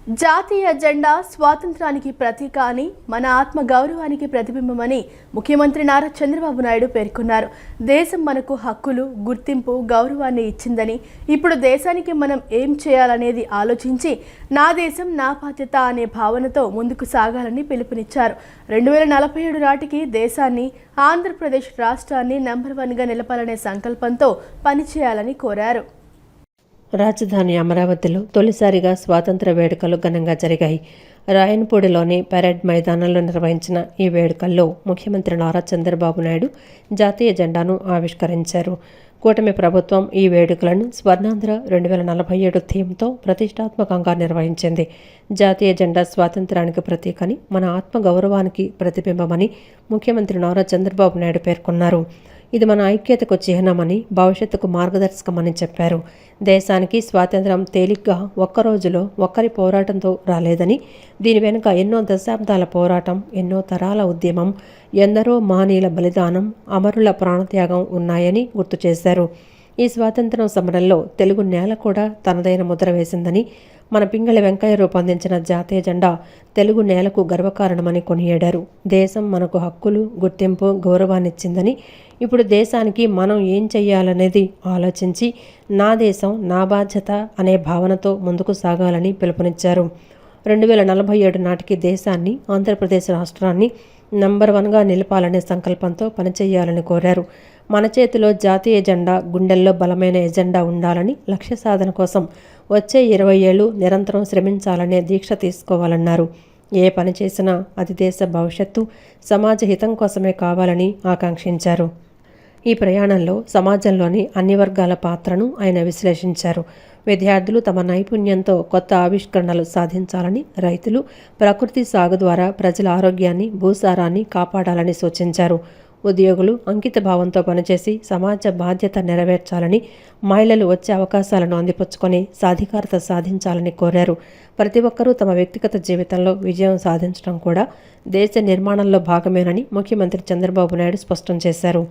జాతీయ జెండా స్వాతంత్రానికి ప్రతీక అని, మన ఆత్మ గౌరవానికి ప్రతిబింబమని ముఖ్యమంత్రి నారా చంద్రబాబు నాయుడు పేర్కొన్నారు. దేశం మనకు హక్కులు, గుర్తింపు, గౌరవాన్ని ఇచ్చిందని, ఇప్పుడు దేశానికి మనం ఏం చేయాలనేది ఆలోచించి నా దేశం నా బాధ్యత అనే భావనతో ముందుకు సాగాలని పిలుపునిచ్చారు. 2047 నాటికి దేశాన్ని, ఆంధ్రప్రదేశ్ రాష్ట్రాన్ని నంబర్ 1గా నిలపాలనే సంకల్పంతో పనిచేయాలని కోరారు. రాజధాని అమరావతిలో తొలిసారిగా స్వాతంత్ర వేడుకలు ఘనంగా జరిగాయి. రాయనపూడిలోని పెరేడ్ మైదానంలో నిర్వహించిన ఈ వేడుకల్లో ముఖ్యమంత్రి నారా చంద్రబాబు నాయుడు జాతీయ జెండాను ఆవిష్కరించారు. కూటమి ప్రభుత్వం ఈ వేడుకలను స్వర్ణాంధ్ర 2047 థీమ్తో ప్రతిష్టాత్మకంగా నిర్వహించింది. జాతీయ జెండా స్వాతంత్రానికి ప్రతీకని, మన ఆత్మ గౌరవానికి ప్రతిబింబమని ముఖ్యమంత్రి నారా చంద్రబాబు నాయుడు పేర్కొన్నారు. ఇది మన ఐక్యతకు చిహ్నమని, భవిష్యత్తుకు మార్గదర్శకమని చెప్పారు. దేశానికి స్వాతంత్ర్యం తేలిగ్గా ఒక్క రోజులో ఒక్కరి పోరాటంతో రాలేదని, దీని వెనుక ఎన్నో దశాబ్దాల పోరాటం, ఎన్నో తరాల ఉద్యమం, ఎందరో మహనీయుల బలిదానం, అమరుల ప్రాణత్యాగం ఉన్నాయని గుర్తు చేశారు. ఈ స్వాతంత్ర్యం సమరంలో తెలుగు నేల కూడా తనదైన ముద్ర వేసిందని, మన పింగళి వెంకయ్య రూపొందించిన జాతీయ జెండా తెలుగు నేలకు గర్వకారణమని కొనియాడారు. దేశం మనకు హక్కులు, గుర్తింపు, గౌరవాన్నిచ్చిందని, ఇప్పుడు దేశానికి మనం ఏం చెయ్యాలనేది ఆలోచించి నా దేశం నా బాధ్యత అనే భావనతో ముందుకు సాగాలని పిలుపునిచ్చారు. 2047 నాటికి దేశాన్ని, ఆంధ్రప్రదేశ్ రాష్ట్రాన్ని నంబర్ 1గా నిలపాలనే సంకల్పంతో పనిచేయాలని కోరారు. మన చేతిలో జాతీయ జెండా, గుండెల్లో బలమైన ఎజెండా ఉండాలని, లక్ష్య సాధన కోసం వచ్చే 20 ఏళ్లు నిరంతరం శ్రమించాలనే దీక్ష తీసుకోవాలన్నారు. ఏ పని చేసినా అది దేశ భవిష్యత్తు, సమాజ హితం కోసమే కావాలని ఆకాంక్షించారు. ఈ ప్రయాణంలో సమాజంలోని అన్ని వర్గాల పాత్రను ఆయన విశ్లేషించారు. విద్యార్థులు తమ నైపుణ్యంతో కొత్త ఆవిష్కరణలు సాధించాలని, రైతులు ప్రకృతి సాగు ద్వారా ప్రజల ఆరోగ్యాన్ని, భూసారాన్ని కాపాడాలని సూచించారు. ఉద్యోగులు అంకిత భావంతో పనిచేసి సమాజ బాధ్యత నెరవేర్చాలని, మహిళలు వచ్చే అవకాశాలను అందిపుచ్చుకొని సాధికారత సాధించాలని కోరారు. ప్రతి ఒక్కరూ తమ వ్యక్తిగత జీవితంలో విజయం సాధించడం కూడా దేశ నిర్మాణంలో భాగమేనని ముఖ్యమంత్రి చంద్రబాబు నాయుడు స్పష్టం చేశారు.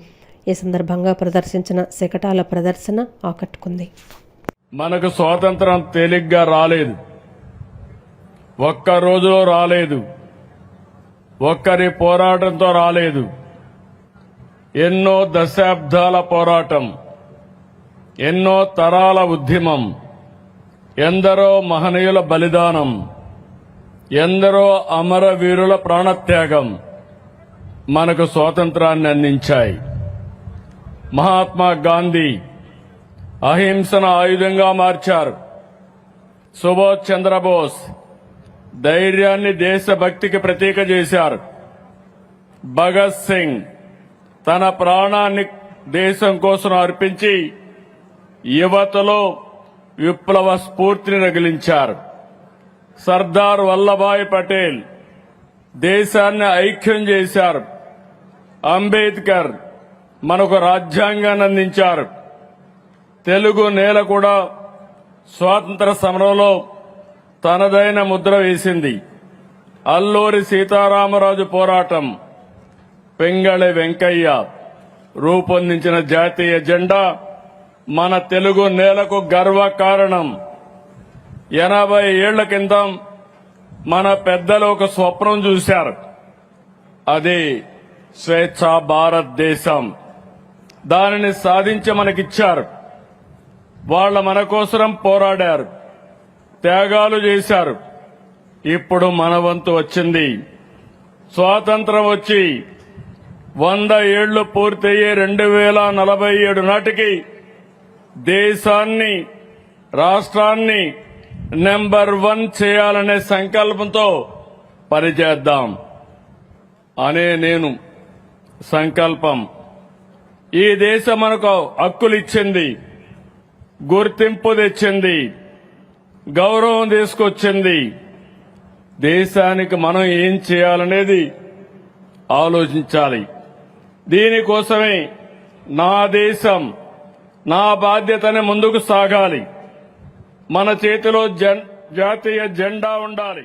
ఈ సందర్భంగా ప్రదర్శించిన శకటాల ప్రదర్శన ఆకట్టుకుంది. మనకు స్వాతంత్రం తేలిగ్గా రాలేదు, ఒక్క రోజులో రాలేదు, ఒక్కరి పోరాటంతో రాలేదు. ఎన్నో దశాబ్దాల పోరాటం, ఎన్నో తరాల ఉద్యమం, ఎందరో మహనీయుల బలిదానం, ఎందరో అమరవీరుల ప్రాణత్యాగం మనకు స్వాతంత్రాన్ని అందించాయి. మహాత్మా గాంధీ అహింసను ఆయుధంగా మార్చారు. సుభాష్ చంద్రబోస్ ధైర్యాన్ని, దేశభక్తికి ప్రతీక చేశారు. భగత్ సింగ్ తన ప్రాణాన్ని దేశం కోసం అర్పించి యువతలో విప్లవ స్ఫూర్తిని రగిలించారు. సర్దార్ వల్లభాయ్ పటేల్ దేశాన్ని ఐక్యం చేశారు. అంబేద్కర్ మనకు రాజ్యాంగాన్ని అందించారు. తెలుగు నేల కూడా స్వాతంత్ర సమరంలో తనదైన ముద్ర వేసింది. అల్లూరి సీతారామరాజు పోరాటం, పింగళి వెంకయ్య రూపొందించిన జాతీయ జెండా మన తెలుగు నేలకు గర్వకారణం. 80 ఏళ్ల కిందం మన పెద్దలు ఒక స్వప్నం చూశారు. అది స్వేచ్ఛా భారతదేశం. దానిని సాధించి మనకిచ్చారు. వాళ్ళ మన కోసం పోరాడారు, త్యాగాలు చేశారు. ఇప్పుడు మన వంతు వచ్చింది. స్వాతంత్రం వచ్చి 100 ఏళ్లు పూర్తయ్యే 2047 నాటికి దేశాన్ని, రాష్ట్రాన్ని నెంబర్ 1 చేయాలనే సంకల్పంతో పనిచేద్దాం అనే నేను సంకల్పం. ఈ దేశం మనకు హక్కులిచ్చింది, గుర్తింపు తెచ్చింది, గౌరవం తీసుకొచ్చింది. దేశానికి మనం ఏం చేయాలనేది ఆలోచించాలి. దీనికోసమే నా దేశం నా బాధ్యతని ముందుకు సాగాలి. మన చేతిలో జాతీయ జెండా ఉండాలి.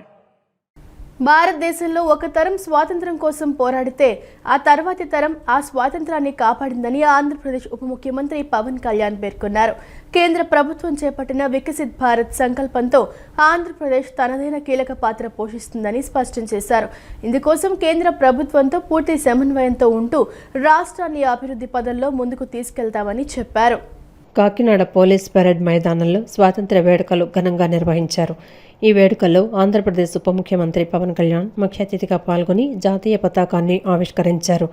భారతదేశంలో ఒక తరం స్వాతంత్రం కోసం పోరాడితే ఆ తర్వాతి తరం ఆ స్వాతంత్రాన్ని కాపాడిందని ఆంధ్రప్రదేశ్ ఉప ముఖ్యమంత్రి పవన్ కళ్యాణ్ పేర్కొన్నారు. కేంద్ర ప్రభుత్వం చేపట్టిన వికసిత్ భారత్ సంకల్పంతో ఆంధ్రప్రదేశ్ తనదైన కీలక పాత్ర పోషిస్తుందని స్పష్టం చేశారు. ఇందుకోసం కేంద్ర ప్రభుత్వంతో పూర్తి సమన్వయంతో ఉంటూ రాష్ట్రాన్ని అభివృద్ధి పదంలో ముందుకు తీసుకెళ్తామని చెప్పారు. కాకినాడ పోలీస్ పెరేడ్ మైదానంలో స్వాతంత్ర్య వేడుకలు ఘనంగా నిర్వహించారు. ఈ వేడుకల్లో ఆంధ్రప్రదేశ్ ఉప ముఖ్యమంత్రి పవన్ కళ్యాణ్ ముఖ్య అతిథిగా పాల్గొని జాతీయ పతాకాన్ని ఆవిష్కరించారు.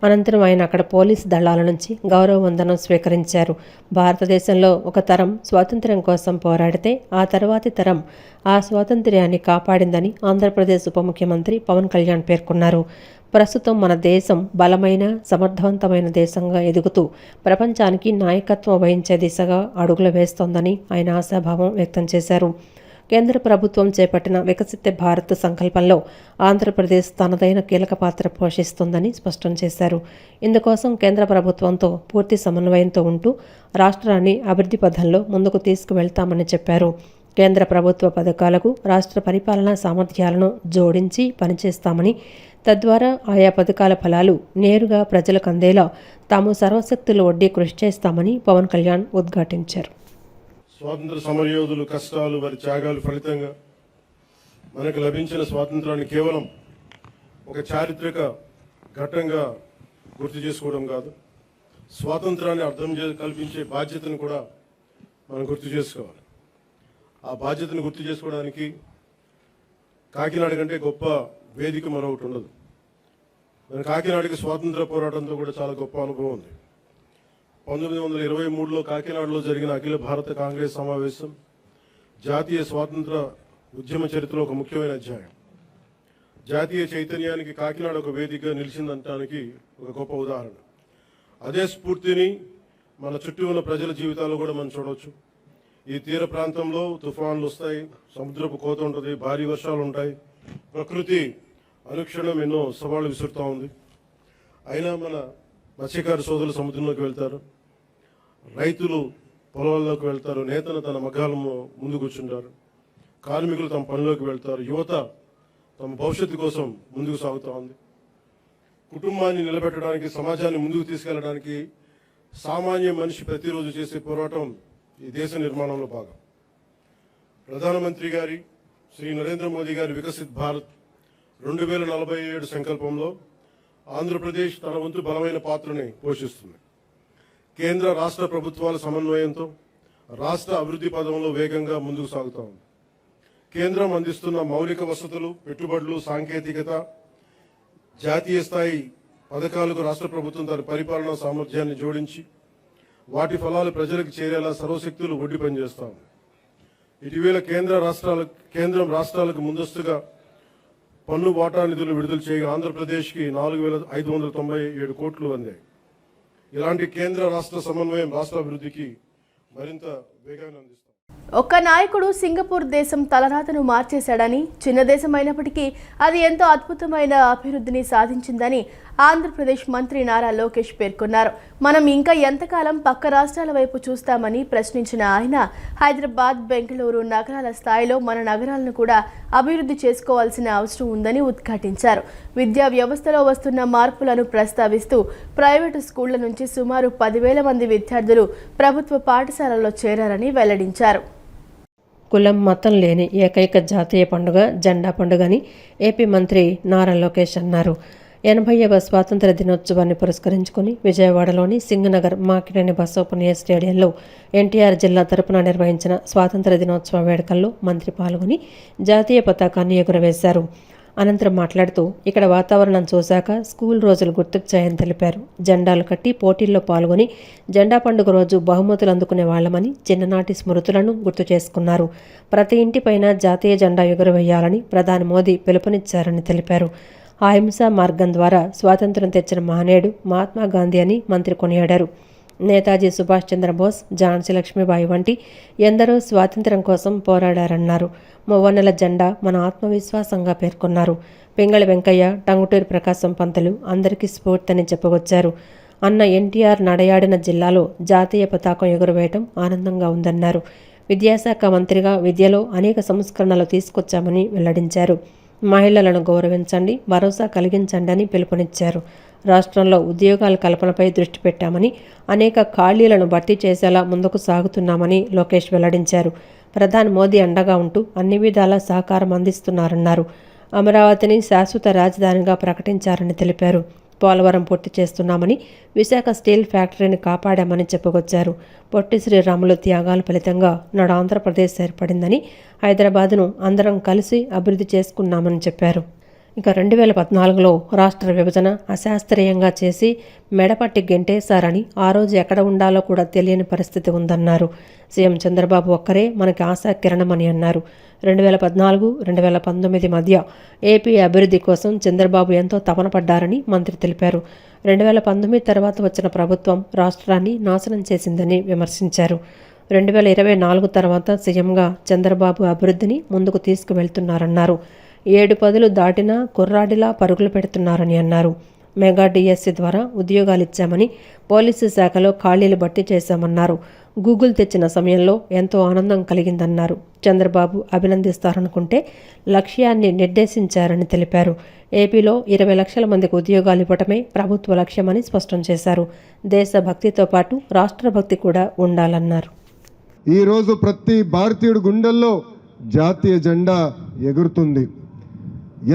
అనంతరం ఆయన అక్కడ పోలీసు దళాల నుంచి గౌరవ వందనం స్వీకరించారు. భారతదేశంలో ఒక తరం స్వాతంత్ర్యం కోసం పోరాడితే ఆ తర్వాతి తరం ఆ స్వాతంత్ర్యాన్ని కాపాడిందని ఆంధ్రప్రదేశ్ ఉప ముఖ్యమంత్రి పవన్ కళ్యాణ్ పేర్కొన్నారు. ప్రస్తుతం మన దేశం బలమైన సమర్థవంతమైన దేశంగా ఎదుగుతూ ప్రపంచానికి నాయకత్వం వహించే దిశగా అడుగులు వేస్తోందని ఆయన ఆశాభావం వ్యక్తం చేశారు. కేంద్ర ప్రభుత్వం చేపట్టిన వికసిత భారత్ సంకల్పంలో ఆంధ్రప్రదేశ్ తనదైన కీలక పాత్ర పోషిస్తుందని స్పష్టం చేశారు. ఇందుకోసం కేంద్ర ప్రభుత్వంతో పూర్తి సమన్వయంతో ఉంటూ రాష్ట్రాన్ని అభివృద్ధి పథంలో ముందుకు తీసుకువెళ్తామని చెప్పారు. కేంద్ర ప్రభుత్వ పథకాలకు రాష్ట్ర పరిపాలనా సామర్థ్యాలను జోడించి పనిచేస్తామని, తద్వారా ఆయా పథకాల ఫలాలు నేరుగా ప్రజలకు అందేలా తాము సర్వశక్తులు ఒడ్డి కృషి చేస్తామని పవన్ కళ్యాణ్ ఉద్ఘాటించారు. స్వాతంత్ర సమరయోధులు కష్టాలు వారి త్యాగాలు ఫలితంగా మనకు లభించిన స్వాతంత్రాన్ని కేవలం ఒక చారిత్రక ఘట్టంగా గుర్తు చేసుకోవడం కాదు, స్వాతంత్రాన్ని అర్థం కల్పించే బాధ్యతను కూడా మనం గుర్తు చేసుకోవాలి. ఆ బాధ్యతను గుర్తు చేసుకోవడానికి కాకినాడ కంటే గొప్ప వేదిక మరొకటి ఉండదు. మన కాకినాడకి స్వాతంత్ర పోరాటంతో కూడా చాలా గొప్ప అనుభవం ఉంది. 1923లో కాకినాడలో జరిగిన అఖిల భారత కాంగ్రెస్ సమావేశం జాతీయ స్వాతంత్ర ఉద్యమ చరిత్రలో ఒక ముఖ్యమైన అధ్యాయం. జాతీయ చైతన్యానికి కాకినాడ ఒక వేదికగా నిలిచిందనడానికి ఒక గొప్ప ఉదాహరణ. అదే స్ఫూర్తిని మన చుట్టూ ఉన్న ప్రజల జీవితాల్లో కూడా మనం చూడవచ్చు. ఈ తీర ప్రాంతంలో తుఫాన్లు వస్తాయి, సముద్రపు కోత ఉంటుంది, భారీ వర్షాలు ఉంటాయి, ప్రకృతి అనుక్షణం ఎన్నో సవాళ్లు విసురుతూ ఉంది. అయినా మన మత్స్యకార సోదరులు సముద్రంలోకి వెళ్తారు, రైతులు పొలాల్లోకి వెళ్తారు, నేతలు తన మగ్గాల ముందు కూర్చుంటారు, కార్మికులు తమ పనిలోకి వెళ్తారు, యువత తమ భవిష్యత్తు కోసం ముందుకు సాగుతూ ఉంది. కుటుంబాన్ని నిలబెట్టడానికి, సమాజాన్ని ముందుకు తీసుకెళ్లడానికి సామాన్య మనిషి ప్రతిరోజు చేసే పోరాటం ఈ దేశ నిర్మాణంలో భాగం. ప్రధానమంత్రి గారి శ్రీ నరేంద్ర మోదీ గారి వికసిత్ భారత్ 2047 సంకల్పంలో ఆంధ్రప్రదేశ్ తన వంతు బలమైన పాత్రని పోషిస్తుంది. కేంద్ర రాష్ట్ర ప్రభుత్వాల సమన్వయంతో రాష్ట్ర అభివృద్ధి పదంలో వేగంగా ముందుకు సాగుతా ఉంది. కేంద్రం అందిస్తున్న మౌలిక వసతులు, పెట్టుబడులు, సాంకేతికత, జాతీయ స్థాయి పథకాలకు రాష్ట్ర ప్రభుత్వం తన పరిపాలనా సామర్థ్యాన్ని జోడించి వాటి ఫలాలు ప్రజలకు చేరేలా సర్వశక్తులు ఒడ్డి పనిచేస్తాం. ఇటీవల కేంద్రం రాష్ట్రాలకు ముందస్తుగా పన్ను వాటా నిధులు విడుదల చేయగా ఆంధ్రప్రదేశ్కి 4,597 కోట్లు అందాయి. ఇలాంటి కేంద్ర రాష్ట్ర సమన్వయం రాష్ట్ర అభివృద్ధికి మరింత వేగాన్ని అందిస్తాం. ఒక్క నాయకుడు సింగపూర్ దేశం తలరాతను మార్చేశాడని, చిన్న దేశం అయినప్పటికీ అది ఎంతో అద్భుతమైన అభివృద్ధిని సాధించిందని ఆంధ్రప్రదేశ్ మంత్రి నారా లోకేష్ పేర్కొన్నారు. మనం ఇంకా ఎంతకాలం పక్క రాష్ట్రాల వైపు చూస్తామని ప్రశ్నించిన ఆయన హైదరాబాద్, బెంగళూరు నగరాల స్థాయిలో మన నగరాలను కూడా అభివృద్ధి చేసుకోవాల్సిన అవసరం ఉందని ఉద్ఘాటించారు. విద్యా వ్యవస్థలో వస్తున్న మార్పులను ప్రస్తావిస్తూ ప్రైవేటు స్కూళ్ల నుంచి సుమారు 10,000 మంది విద్యార్థులు ప్రభుత్వ పాఠశాలల్లో చేరారని వెల్లడించారు. కులం మతం లేని ఏకైక జాతీయ పండుగ జెండా పండుగని ఏపీ మంత్రి నారా లోకేష్ అన్నారు. 80వ స్వాతంత్ర దినోత్సవాన్ని పురస్కరించుకుని విజయవాడలోని సింగనగర్ మాకినేని బసవపున్నయ్య స్టేడియంలో ఎన్టీఆర్ జిల్లా తరపున నిర్వహించిన స్వాతంత్ర దినోత్సవ వేడుకల్లో మంత్రి పాల్గొని జాతీయ పతాకాన్ని ఎగురవేశారు. అనంతరం మాట్లాడుతూ ఇక్కడ వాతావరణం చూశాక స్కూల్ రోజులు గుర్తుకొచ్చాయని తెలిపారు. జెండాలు కట్టి పోటీల్లో పాల్గొని జెండా పండుగ రోజు బహుమతులు అందుకునే వాళ్లమని చిన్ననాటి స్మృతులను గుర్తు చేసుకున్నారు. ప్రతి ఇంటిపైన జాతీయ జెండా ఎగురవేయాలని ప్రధాని మోదీ పిలుపునిచ్చారని తెలిపారు. అహింసా మార్గం ద్వారా స్వాతంత్ర్యం తెచ్చిన మహనీయుడు మహాత్మా గాంధీ అని మంత్రి కొనియాడారు. నేతాజీ సుభాష్ చంద్రబోస్, ఝాన్సీ లక్ష్మీబాయి వంటి ఎందరో స్వాతంత్ర్యం కోసం పోరాడారన్నారు. మువ్వన్నెల జెండా మన ఆత్మవిశ్వాసంగా పేర్కొన్నారు. పింగళి వెంకయ్య, టంగుటూరి ప్రకాశం పంతులు అందరికీ స్ఫూర్తిని చెప్పవచ్చారు. అన్న ఎన్టీఆర్ నడయాడిన జిల్లాలో జాతీయ పతాకం ఎగురవేయటం ఆనందంగా ఉందన్నారు. విద్యాశాఖ మంత్రిగా విద్యలో అనేక సంస్కరణలు తీసుకొచ్చామని వెల్లడించారు. మహిళలను గౌరవించండి, భరోసా కలిగించండి అని పిలుపునిచ్చారు. రాష్ట్రంలో ఉద్యోగాల కల్పనపై దృష్టి పెట్టామని, అనేక ఖాళీలను భర్తీ చేసేలా ముందుకు సాగుతున్నామని లోకేష్ వెల్లడించారు. ప్రధాని మోదీ అండగా ఉంటూ అన్ని విధాలా సహకారం అందిస్తున్నారన్నారు. అమరావతిని శాశ్వత రాజధానిగా ప్రకటించారని తెలిపారు. పోలవరం పూర్తి చేస్తున్నామని, విశాఖ స్టీల్ ఫ్యాక్టరీని కాపాడామని చెప్పుకొచ్చారు. పొట్టి శ్రీరాములు త్యాగాల ఫలితంగా నాడు ఆంధ్రప్రదేశ్ ఏర్పడిందని, హైదరాబాద్ను అందరం కలిసి అభివృద్ధి చేసుకున్నామని చెప్పారు. ఇక 2014లో రాష్ట్ర విభజన అశాస్త్రీయంగా చేసి మెడపట్టి గెంటేశారని, ఆ రోజు ఎక్కడ ఉండాలో కూడా తెలియని పరిస్థితి ఉందన్నారు. సీఎం చంద్రబాబు ఒక్కరే మనకి ఆశాకిరణమని అన్నారు. 2014-2019 మధ్య ఏపీ అభివృద్ధి కోసం చంద్రబాబు ఎంతో తపన పడ్డారని మంత్రి తెలిపారు. 2019 తర్వాత వచ్చిన ప్రభుత్వం రాష్ట్రాన్ని నాశనం చేసిందని విమర్శించారు. 2024 తర్వాత సీఎంగా చంద్రబాబు అభివృద్ధిని ముందుకు తీసుకువెళ్తున్నారన్నారు. 7 పదులు దాటినా కుర్రాడిలా పరుగులు పెడుతున్నారని అన్నారు. మెగా డిఎస్సి ద్వారా ఉద్యోగాలు ఇచ్చామని, పోలీసు శాఖలో ఖాళీలు భర్తీ చేశామన్నారు. గూగుల్ తెచ్చిన సమయంలో ఎంతో ఆనందం కలిగిందన్నారు. చంద్రబాబు అభినందిస్తారనుకుంటే లక్ష్యాన్ని నిర్దేశించారని తెలిపారు. ఏపీలో 20 లక్షల మందికి ఉద్యోగాలు ఇవ్వటమే ప్రభుత్వ లక్ష్యమని స్పష్టం చేశారు. దేశభక్తితో పాటు రాష్ట్రభక్తి కూడా ఉండాలన్నారు. ఈరోజు ప్రతి భారతీయుడి గుండెల్లో జాతీయ జెండా ఎగురుతుంది.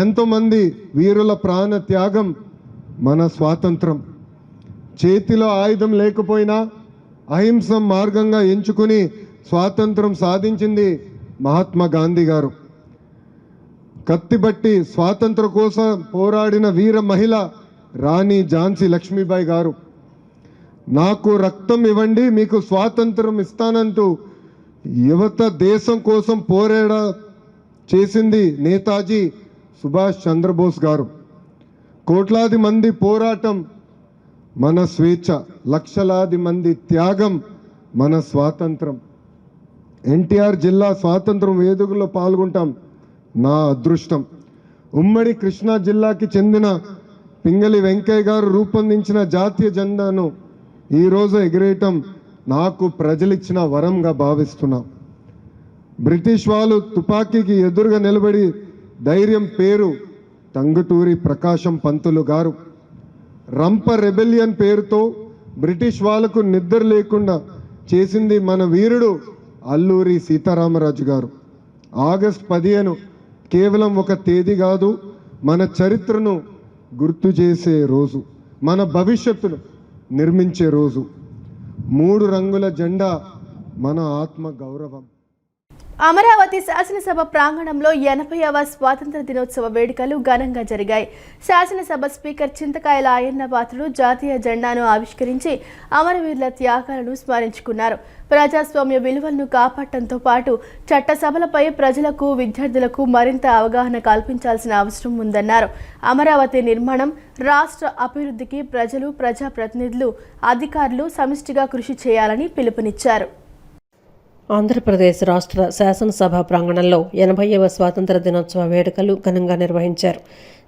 ఎంతోమంది వీరుల ప్రాణ త్యాగం మన స్వాతంత్రం. చేతిలో ఆయుధం లేకపోయినా అహింస మార్గంగా ఎంచుకుని స్వాతంత్రం సాధించింది మహాత్మా గాంధీ గారు. కత్తిబట్టి స్వాతంత్రం కోసం పోరాడిన వీర మహిళ రాణి ఝాన్సీ లక్ష్మీబాయి గారు. నాకు రక్తం ఇవ్వండి, మీకు స్వాతంత్రం ఇస్తానంటూ యువత దేశం కోసం పోరాడ చేసింది నేతాజీ సుభాష్ చంద్రబోస్ గారు. కోట్లాది మంది పోరాటం మన స్వేచ్ఛ, లక్షలాది మంది త్యాగం మన స్వాతంత్రం. ఎన్టీఆర్ జిల్లా స్వాతంత్రం వేడుకల్లో పాల్గొంటాం నా అదృష్టం. ఉమ్మడి కృష్ణా జిల్లాకి చెందిన పింగళి వెంకయ్య గారు రూపొందించిన జాతీయ జెండాను ఈరోజు ఎగిరేయటం నాకు ప్రజలిచ్చిన వరంగా భావిస్తున్నాం. బ్రిటిష్ వాళ్ళు తుపాకీకి ఎదురుగా నిలబడి ధైర్యం పేరు టంగుటూరి ప్రకాశం పంతులు గారు. రంప రెబెలియన్ పేరుతో బ్రిటిష్ వాళ్లకు నిద్ర లేకుండా చేసింది మన వీరుడు అల్లూరి సీతారామరాజు గారు. ఆగస్టు 15 కేవలం ఒక తేదీ కాదు, మన చరిత్రను గుర్తు చేసే రోజు, మన భవిష్యత్తును నిర్మించే రోజు. 3 రంగుల జెండా మన ఆత్మ గౌరవం. అమరావతి శాసనసభ ప్రాంగణంలో 80వ స్వాతంత్ర దినోత్సవ వేడుకలు ఘనంగా జరిగాయి. శాసనసభ స్పీకర్ చింతకాయల అయ్యన్న పాత్రుడు జాతీయ జెండాను ఆవిష్కరించి అమరవీరుల త్యాగాలను స్మరించుకున్నారు. ప్రజాస్వామ్య విలువలను కాపాడటంతో పాటు చట్టసభలపై ప్రజలకు, విద్యార్థులకు మరింత అవగాహన కల్పించాల్సిన అవసరం ఉందన్నారు. అమరావతి నిర్మాణం, రాష్ట్ర అభివృద్ధికి ప్రజలు, ప్రజాప్రతినిధులు, అధికారులు సమిష్టిగా కృషి చేయాలని పిలుపునిచ్చారు. ఆంధ్రప్రదేశ్ రాష్ట్ర శాసనసభ ప్రాంగణంలో 80వ స్వాతంత్ర దినోత్సవ వేడుకలు ఘనంగా నిర్వహించారు.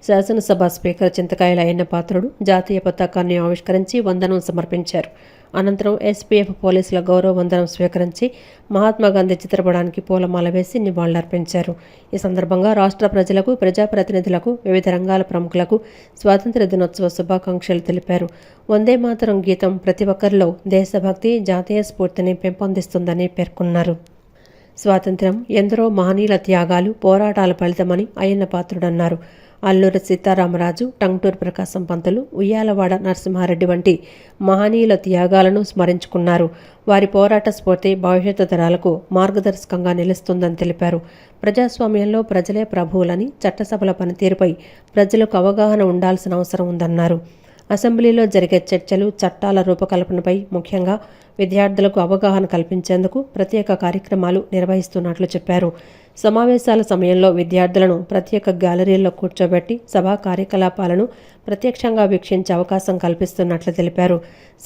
శాసనసభ స్పీకర్ చింతకాయల అయ్యన్న పాత్రుడు జాతీయ పతాకాన్ని ఆవిష్కరించి వందనం సమర్పించారు. అనంతరం ఎస్పీఎఫ్ పోలీసుల గౌరవ వందనం స్వీకరించి మహాత్మాగాంధీ చిత్రపటానికి పూలమాల వేసి నివాళులర్పించారు. ఈ సందర్భంగా రాష్ట్ర ప్రజలకు, ప్రజాప్రతినిధులకు, వివిధ రంగాల ప్రముఖులకు స్వాతంత్ర దినోత్సవ శుభాకాంక్షలు తెలిపారు. వందే మాతరం గీతం ప్రతి ఒక్కరిలో దేశభక్తి, జాతీయ స్ఫూర్తిని పెంపొందిస్తుందని పేర్కొన్నారు. స్వాతంత్ర్యం ఎందరో మహనీయుల త్యాగాలు, పోరాటాల ఫలితమని అయ్యన్న పాత్రుడు అన్నారు. అల్లూరి సీతారామరాజు, టంగుటూరి ప్రకాశం పంతులు, ఉయ్యాలవాడ నరసింహారెడ్డి వంటి మహనీయుల త్యాగాలను స్మరించుకున్నారు. వారి పోరాట స్ఫూర్తి భవిష్యత్తు తరాలకు మార్గదర్శకంగా నిలుస్తుందని తెలిపారు. ప్రజాస్వామ్యంలో ప్రజలే ప్రభువులని, చట్టసభల పనితీరుపై ప్రజలకు అవగాహన ఉండాల్సిన అవసరం ఉందన్నారు. అసెంబ్లీలో జరిగే చర్చలు, చట్టాల రూపకల్పనపై ముఖ్యంగా విద్యార్థులకు అవగాహన కల్పించేందుకు ప్రత్యేక కార్యక్రమాలు నిర్వహిస్తున్నట్లు చెప్పారు. సమావేశాల సమయంలో విద్యార్థులను ప్రత్యేక గ్యాలరీల్లో కూర్చోబెట్టి సభా కార్యకలాపాలను ప్రత్యక్షంగా వీక్షించే అవకాశం కల్పిస్తున్నట్లు తెలిపారు.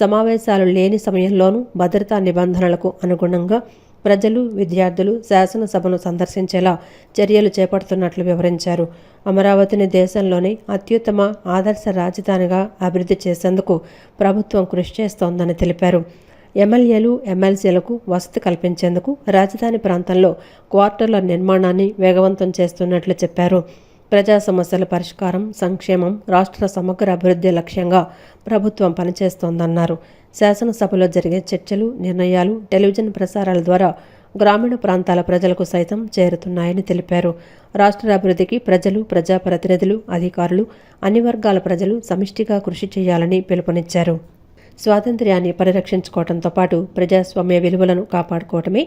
సమావేశాలు లేని సమయంలోనూ భద్రతా నిబంధనలకు అనుగుణంగా ప్రజలు, విద్యార్థులు శాసనసభను సందర్శించేలా చర్యలు చేపడుతున్నట్లు వివరించారు. అమరావతిని దేశంలోనే అత్యుత్తమ ఆదర్శ రాజధానిగా అభివృద్ధి చేసేందుకు ప్రభుత్వం కృషి చేస్తోందని తెలిపారు. ఎమ్మెల్యేలు, ఎమ్మెల్సీలకు వసతి కల్పించేందుకు రాజధాని ప్రాంతంలో క్వార్టర్ల నిర్మాణాన్ని వేగవంతం చేస్తున్నట్లు చెప్పారు. ప్రజా సమస్యల పరిష్కారం, సంక్షేమం, రాష్ట్ర సమగ్ర అభివృద్ధి లక్ష్యంగా ప్రభుత్వం పనిచేస్తోందన్నారు. శాసనసభలో జరిగే చర్చలు, నిర్ణయాలు టెలివిజన్ ప్రసారాల ద్వారా గ్రామీణ ప్రాంతాల ప్రజలకు సైతం చేరుతున్నాయని తెలిపారు. రాష్ట్ర అభివృద్ధికి ప్రజలు, ప్రజాప్రతినిధులు, అధికారులు, అన్ని వర్గాల ప్రజలు సమిష్టిగా కృషి చేయాలని పిలుపునిచ్చారు. స్వాతంత్ర్యాన్ని పరిరక్షించుకోవడంతో పాటు ప్రజాస్వామ్య విలువలను కాపాడుకోవటమే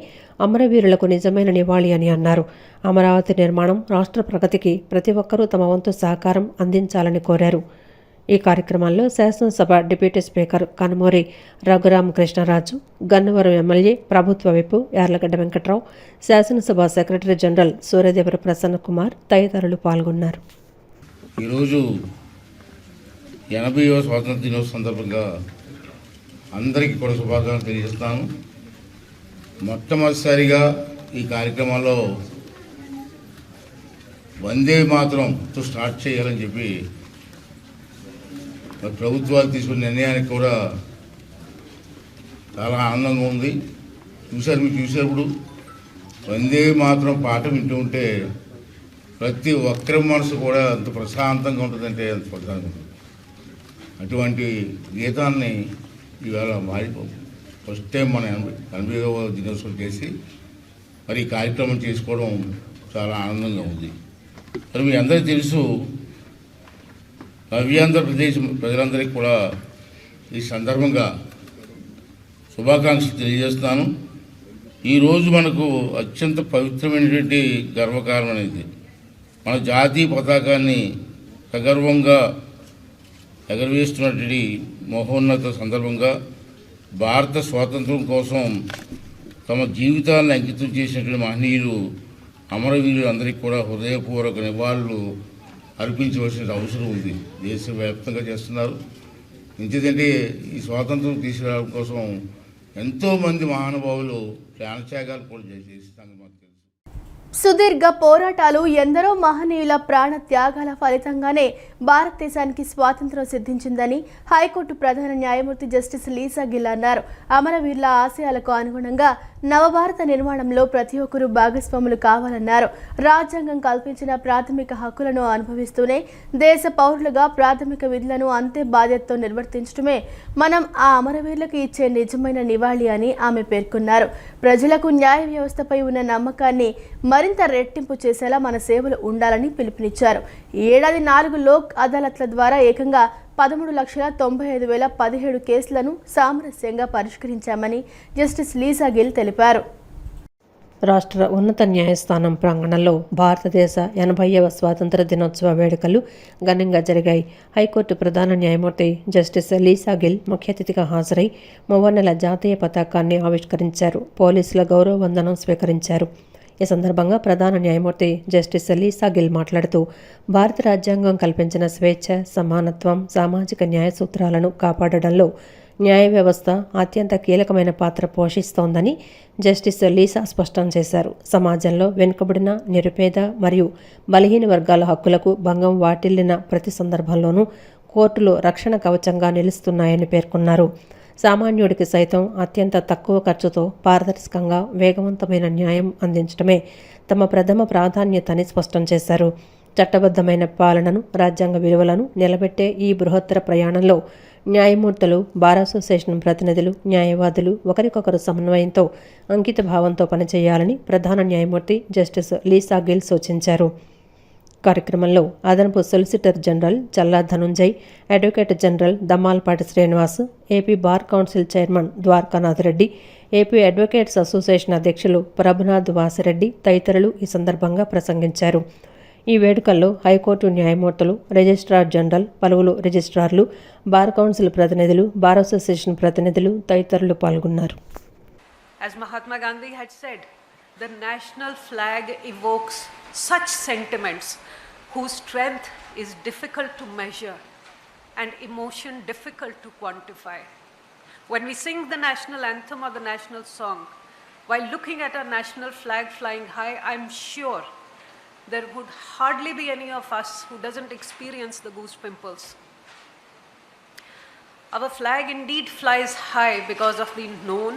అమరవీరులకు నిజమైన నివాళి అని అన్నారు. అమరావతి నిర్మాణం, రాష్ట్ర ప్రగతికి ప్రతి ఒక్కరూ తమ వంతు సహకారం అందించాలని కోరారు. ఈ కార్యక్రమంలో శాసనసభ deputy speaker Kanumuri Raghuramakrishnaraju, Gannavaram MLA ప్రభుత్వ విప్ యార్లగడ్డ వెంకట్రావు, శాసనసభ సెక్రటరీ జనరల్ సూర్యదేవర ప్రసన్న కుమార్ తదితరులు పాల్గొన్నారు. ఈరోజు 80వ స్వాతంత్ర దినోత్సవం సందర్భంగా అందరికీ కూడా శుభాకాంక్షలు తెలియజేస్తాను. మొట్టమొదటిసారిగా ఈ కార్యక్రమంలో వందే మాతరంతో స్టార్ట్ చేయాలని చెప్పి ప్రభుత్వాలు తీసుకున్న నిర్ణయానికి కూడా చాలా ఆనందంగా ఉంది. మీరు చూసినప్పుడు వందే మాతరం పాట వింటూ ఉంటే ప్రతి ఒక్కరి మనసు కూడా అంత ప్రశాంతంగా ఉంటుందంటే అంత ప్రశాంతంగా ఉంటుంది. అటువంటి గీతాన్ని ఇవాళ ఫస్ట్ టైం మన 80వ దినోత్సవం చేసి మరి ఈ కార్యక్రమం చేసుకోవడం చాలా ఆనందంగా ఉంది. మరి మీ అందరికీ తెలుసు, నవ్యాంధ్రప్రదేశ్ ప్రజలందరికీ కూడా ఈ సందర్భంగా శుభాకాంక్షలు తెలియజేస్తున్నాను. ఈరోజు మనకు అత్యంత పవిత్రమైనటువంటి గర్వకారణం అనేది మన జాతీయ పతాకాన్ని సగర్వంగా ఎగరవేస్తున్నటువంటి మహోన్నత సందర్భంగా భారత స్వాతంత్రం కోసం తమ జీవితాలను అంకితం చేసినటువంటి మహనీయులు, అమరవీరులు అందరికీ కూడా హృదయపూర్వక నివాళులు అర్పించవలసిన అవసరం ఉంది. దేశవ్యాప్తంగా చేస్తున్నారు. ఎందుకంటే ఈ స్వాతంత్రం తీసుకురావడం కోసం ఎంతోమంది మహానుభావులు ప్రాణత్యాగాలు కూడా చేస్తాను మాకు తెలుసు. సుదీర్ఘ పోరాటాలు, ఎందరో మహనీయుల ప్రాణ త్యాగాల ఫలితంగానే భారతదేశానికి స్వాతంత్ర్యం సిద్ధించిందని హైకోర్టు ప్రధాన న్యాయమూర్తి జస్టిస్ లీసా గిల్ అన్నారు. అమరవీరుల ఆశయాలకు అనుగుణంగా నవభారత నిర్మాణంలో ప్రతి ఒక్కరూ భాగస్వాములు కావాలన్నారు. రాజ్యాంగం కల్పించిన ప్రాథమిక హక్కులను అనుభవిస్తూనే దేశ పౌరులుగా ప్రాథమిక విధులను అంతే బాధ్యతతో నిర్వర్తించడమే మనం ఆ అమరవీరులకు ఇచ్చే నిజమైన నివాళి అని ఆమె పేర్కొన్నారు. ప్రజలకు న్యాయ వ్యవస్థపై ఉన్న నమ్మకాన్ని మరింత రెట్టింపు చేసేలా మన సేవలు ఉండాలని పిలుపునిచ్చారు. ఈ ఏడాది 4 లోక్ అదాలత్ల ద్వారా ఏకంగా 13,95,017 కేసులను సామరస్యంగా పరిష్కరించామని జస్టిస్ లీసా గిల్ తెలిపారు. రాష్ట్ర ఉన్నత న్యాయస్థానం ప్రాంగణంలో భారతదేశ 80వ స్వాతంత్ర దినోత్సవ వేడుకలు ఘనంగా జరిగాయి. హైకోర్టు ప్రధాన న్యాయమూర్తి జస్టిస్ లీసా గిల్ ముఖ్య అతిథిగా హాజరై మూవన్నెల జాతీయ పతాకాన్ని ఆవిష్కరించారు. పోలీసుల గౌరవ వందనం స్వీకరించారు. ఈ సందర్భంగా ప్రధాన న్యాయమూర్తి జస్టిస్ లీసా గిల్ మాట్లాడుతూ భారత రాజ్యాంగం కల్పించిన స్వేచ్ఛ, సమానత్వం, సామాజిక న్యాయ సూత్రాలను కాపాడడంలో న్యాయ వ్యవస్థ అత్యంత కీలకమైన పాత్ర పోషిస్తోందని జస్టిస్ లీసా స్పష్టం చేశారు. సమాజంలో వెనుకబడిన, నిరుపేద మరియు బలహీన వర్గాల హక్కులకు భంగం వాటిల్లిన ప్రతి సందర్భంలోనూ కోర్టులు రక్షణ కవచంగా నిలుస్తున్నాయని పేర్కొన్నారు. సామాన్యుడికి సైతం అత్యంత తక్కువ ఖర్చుతో పారదర్శకంగా వేగవంతమైన న్యాయం అందించడమే తమ ప్రథమ ప్రాధాన్యత అని స్పష్టం చేశారు. చట్టబద్ధమైన పాలనను, రాజ్యాంగ విలువలను నిలబెట్టే ఈ బృహత్తర ప్రయాణంలో న్యాయమూర్తులు, బార్ అసోసియేషన్ ప్రతినిధులు, న్యాయవాదులు ఒకరికొకరు సమన్వయంతో, అంకిత భావంతో పనిచేయాలని ప్రధాన న్యాయమూర్తి జస్టిస్ లీసా గిల్ సూచించారు. కార్యక్రమంలో అదనపు solicitor general Challa Dhanunjay, advocate general Dammalapati Srinivas, AP bar council chairman Dwarakanath Reddy, AP advocates association అధ్యక్షులు ప్రభునాథ్ వాసిరెడ్డి తదితరులు ఈ సందర్భంగా ప్రసంగించారు. ఈ వేడుకల్లో హైకోర్టు న్యాయమూర్తులు, రిజిస్ట్రార్ జనరల్, పలువురు రిజిస్ట్రార్లు, బార్ కౌన్సిల్ ప్రతినిధులు, బార్ అసోసియేషన్ ప్రతినిధులు తదితరులు పాల్గొన్నారు. As Mahatma Gandhi had said, the national flag evokes such sentiments whose strength is difficult to measure and emotion difficult to quantify. When we sing the national anthem or the national song, while looking at our national flag flying high, I'm sure there would hardly be any of us who doesn't experience the goose pimples. Our flag indeed flies high because of the known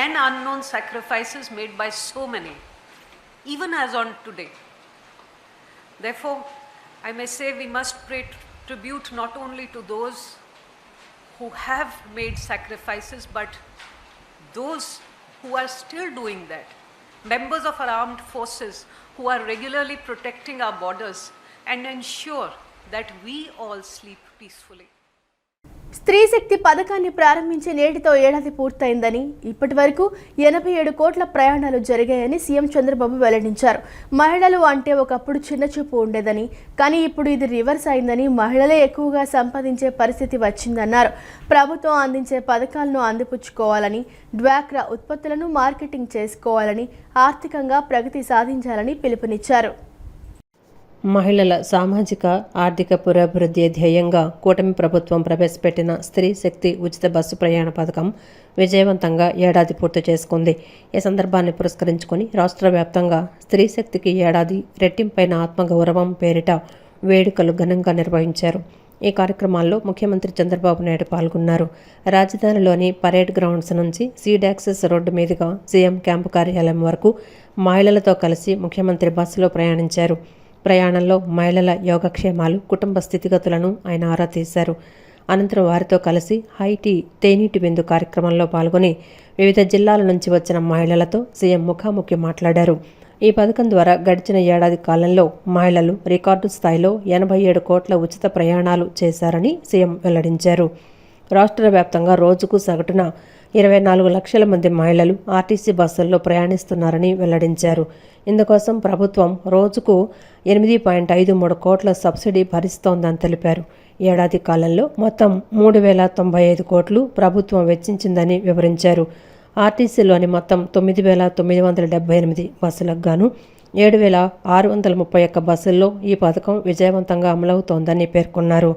and unknown sacrifices made by so many, even as on today. Therefore, I may say we must pay tribute not only to those who have made sacrifices, but those who are still doing that. Members of our armed forces who are regularly protecting our borders and ensure that we all sleep peacefully. స్త్రీ శక్తి పథకాన్ని ప్రారంభించి నేటితో ఏడాది పూర్తయిందని, ఇప్పటి వరకు 87 కోట్ల ప్రయాణాలు జరిగాయని సీఎం చంద్రబాబు వెల్లడించారు. మహిళలు అంటే ఒకప్పుడు చిన్న చూపు ఉండేదని, కానీ ఇప్పుడు ఇది రివర్స్ అయిందని, మహిళలే ఎక్కువగా సంపాదించే పరిస్థితి వచ్చిందన్నారు. ప్రభుత్వం అందించే పథకాలను అందిపుచ్చుకోవాలని, డ్వాక్రా ఉత్పత్తులను మార్కెటింగ్ చేసుకోవాలని, ఆర్థికంగా ప్రగతి సాధించాలని పిలుపునిచ్చారు. మహిళల సామాజిక ఆర్థిక పురోభివృద్ధి ధ్యేయంగా కూటమి ప్రభుత్వం ప్రవేశపెట్టిన స్త్రీ శక్తి ఉచిత బస్సు ప్రయాణ పథకం విజయవంతంగా ఏడాది పూర్తి చేసుకుంది. ఈ సందర్భాన్ని పురస్కరించుకొని రాష్ట్ర వ్యాప్తంగా స్త్రీ శక్తికి ఏడాది రెట్టింపైన ఆత్మగౌరవం పేరిట వేడుకలు ఘనంగా నిర్వహించారు. ఈ కార్యక్రమాల్లో ముఖ్యమంత్రి చంద్రబాబు నాయుడు పాల్గొన్నారు. రాజధానిలోని పరేడ్ గ్రౌండ్స్ నుంచి సీడాక్సెస్ రోడ్డు మీదుగా సీఎం క్యాంపు కార్యాలయం వరకు మహిళలతో కలిసి ముఖ్యమంత్రి బస్సులో ప్రయాణించారు. ప్రయాణంలో మహిళల యోగక్షేమాలు, కుటుంబ స్థితిగతులను ఆయన ఆరా తీశారు. అనంతరం వారితో కలిసి హైటీ తేనీటి విందు కార్యక్రమంలో పాల్గొని వివిధ జిల్లాల నుంచి వచ్చిన మహిళలతో సీఎం ముఖాముఖి మాట్లాడారు. ఈ పథకం ద్వారా గడిచిన ఏడాది కాలంలో మహిళలు రికార్డు స్థాయిలో 87 కోట్ల ఉచిత ప్రయాణాలు చేశారని సీఎం వెల్లడించారు. రాష్ట్ర వ్యాప్తంగా రోజుకు సగటున 24 లక్షల మంది మహిళలు ఆర్టీసీ బస్సుల్లో ప్రయాణిస్తున్నారని వెల్లడించారు. ఇందుకోసం ప్రభుత్వం రోజుకు 8.53 కోట్ల సబ్సిడీ భరిస్తోందని తెలిపారు. ఏడాది కాలంలో మొత్తం 3,095 కోట్లు ప్రభుత్వం వెచ్చించిందని వివరించారు. ఆర్టీసీలోని మొత్తం 9,978 బస్సులకు గాను 7,631 బస్సుల్లో ఈ పథకం విజయవంతంగా అమలవుతోందని పేర్కొన్నారు.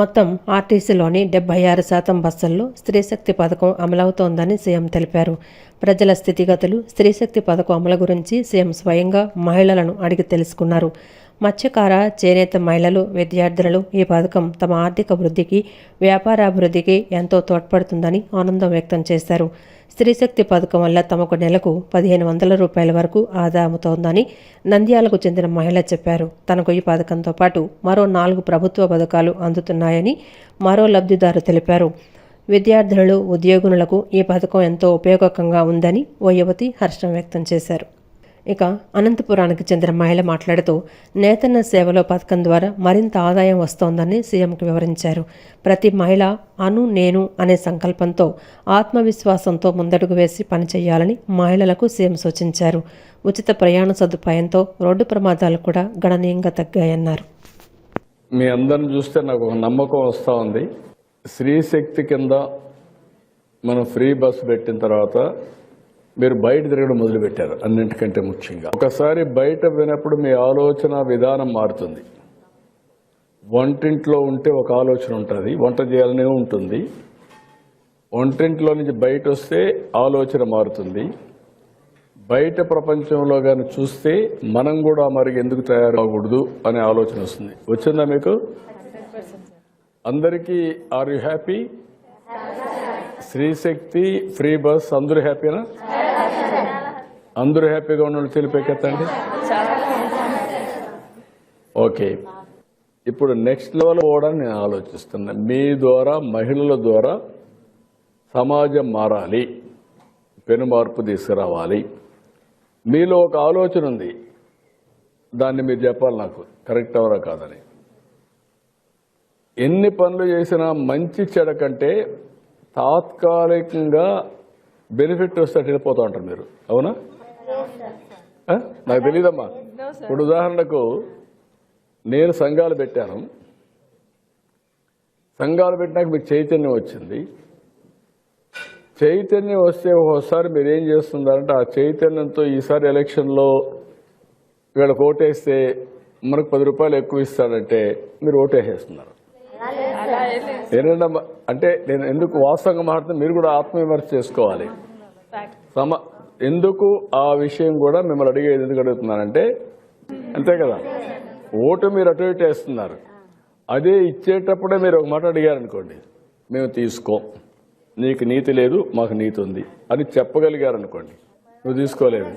మొత్తం ఆర్టీసీలోని 76% బస్సుల్లో స్త్రీశక్తి పథకం అమలవుతోందని సీఎం తెలిపారు. ప్రజల స్థితిగతులు, స్త్రీశక్తి పథకం అమలు గురించి సీఎం స్వయంగా మహిళలను అడిగి తెలుసుకున్నారు. మత్స్యకార, చేనేత మహిళలు, విద్యార్థులు ఈ పథకం తమ ఆర్థిక వృద్ధికి, వ్యాపారాభివృద్ధికి ఎంతో తోడ్పడుతుందని ఆనందం వ్యక్తం చేశారు. స్త్రీశక్తి పథకం వల్ల తమకు నెలకు 1,500 రూపాయల వరకు ఆదా అవుతోందని నంద్యాలకు చెందిన మహిళ చెప్పారు. తనకు ఈ పథకంతో పాటు మరో 4 ప్రభుత్వ పథకాలు అందుతున్నాయని మరో లబ్ధిదారు తెలిపారు. విద్యార్థులు, ఉద్యోగులకు ఈ పథకం ఎంతో ఉపయోగకరంగా ఉందని ఓ యువతి హర్షం వ్యక్తం చేశారు. ఇక అనంతపురానికి చెందిన మహిళ మాట్లాడుతూ నేతన్న సేవలో పథకం ద్వారా మరింత ఆదాయం వస్తోందని సీఎంకు వివరించారు. ప్రతి మహిళ నేను అనే సంకల్పంతో, ఆత్మవిశ్వాసంతో ముందడుగు వేసి పనిచేయాలని మహిళలకు సీఎం సూచించారు. ఉచిత ప్రయాణ సదుపాయంతో రోడ్డు ప్రమాదాలు కూడా గణనీయంగా తగ్గాయన్నారు. మీ అందరిని చూస్తే నాకు ఒక నమ్మకం వస్తూ ఉంది. స్త్రీ శక్తి కింద మనం ఫ్రీ బస్సు పెట్టిన తర్వాత మీరు బయట తిరగడం మొదలుపెట్టారు. అన్నింటికంటే ముఖ్యంగా ఒకసారి బయట వినప్పుడు మీ ఆలోచన విధానం మారుతుంది. వంటింట్లో ఉంటే ఒక ఆలోచన ఉంటుంది, వంట చేయాలనే ఉంటుంది. వంటింట్లో నుంచి బయట వస్తే ఆలోచన మారుతుంది. బయట ప్రపంచంలో కానీ చూస్తే మనం కూడా మరి ఎందుకు తయారవకూడదు అనే ఆలోచన వస్తుంది. వచ్చిందా మీకు అందరికీ? Are you happy? Streeshakti, free bus, అందరూ హ్యాపీనా? అందరూ హ్యాపీగా ఉన్న తెలిపేకెత్తండి. ఓకే, ఇప్పుడు నెక్స్ట్ లెవెల్ పోవడానికి నేను ఆలోచిస్తున్నా. మీ ద్వారా, మహిళల ద్వారా సమాజం మారాలి, పెను మార్పు తీసుకురావాలి. మీలో ఒక ఆలోచన ఉంది, దాన్ని మీరు చెప్పాలి నాకు, కరెక్ట్ అవరా కాదని. ఎన్ని పనులు చేసినా మంచి చెడ కంటే తాత్కాలికంగా బెనిఫిట్ వస్తే వెళ్ళిపోతూ ఉంటారు మీరు. అవునా? నాకు తెలీదమ్మా. ఇప్పుడు ఉదాహరణకు నేను సంఘాలు పెట్టాను. సంఘాలు పెట్టినాక మీకు చైతన్యం వచ్చింది. చైతన్యం వస్తే ఒకసారి మీరు ఏం చేస్తున్నారంటే ఆ చైతన్యంతో ఈసారి ఎలక్షన్లో వీళ్ళకి ఓటేస్తే మనకు 10 రూపాయలు ఎక్కువ ఇస్తాడంటే మీరు ఓటేసేస్తున్నారు. ఏంటంటే అంటే నేను ఎందుకు వాస్తవంగా మాట్లాడుతున్నా, మీరు కూడా ఆత్మవిమర్శ చేసుకోవాలి. ఎందుకు ఆ విషయం కూడా మిమ్మల్ని అడిగేది ఎందుకు అడుగుతున్నానంటే, అంతే కదా, ఓటు మీరు అటు ఇటు వేస్తున్నారు. అదే ఇచ్చేటప్పుడే మీరు ఒక మాట అడిగారనుకోండి, మేము తీసుకోం, నీకు నీతి లేదు మాకు నీతి ఉంది అని చెప్పగలిగారనుకోండి, నువ్వు తీసుకోలేదు.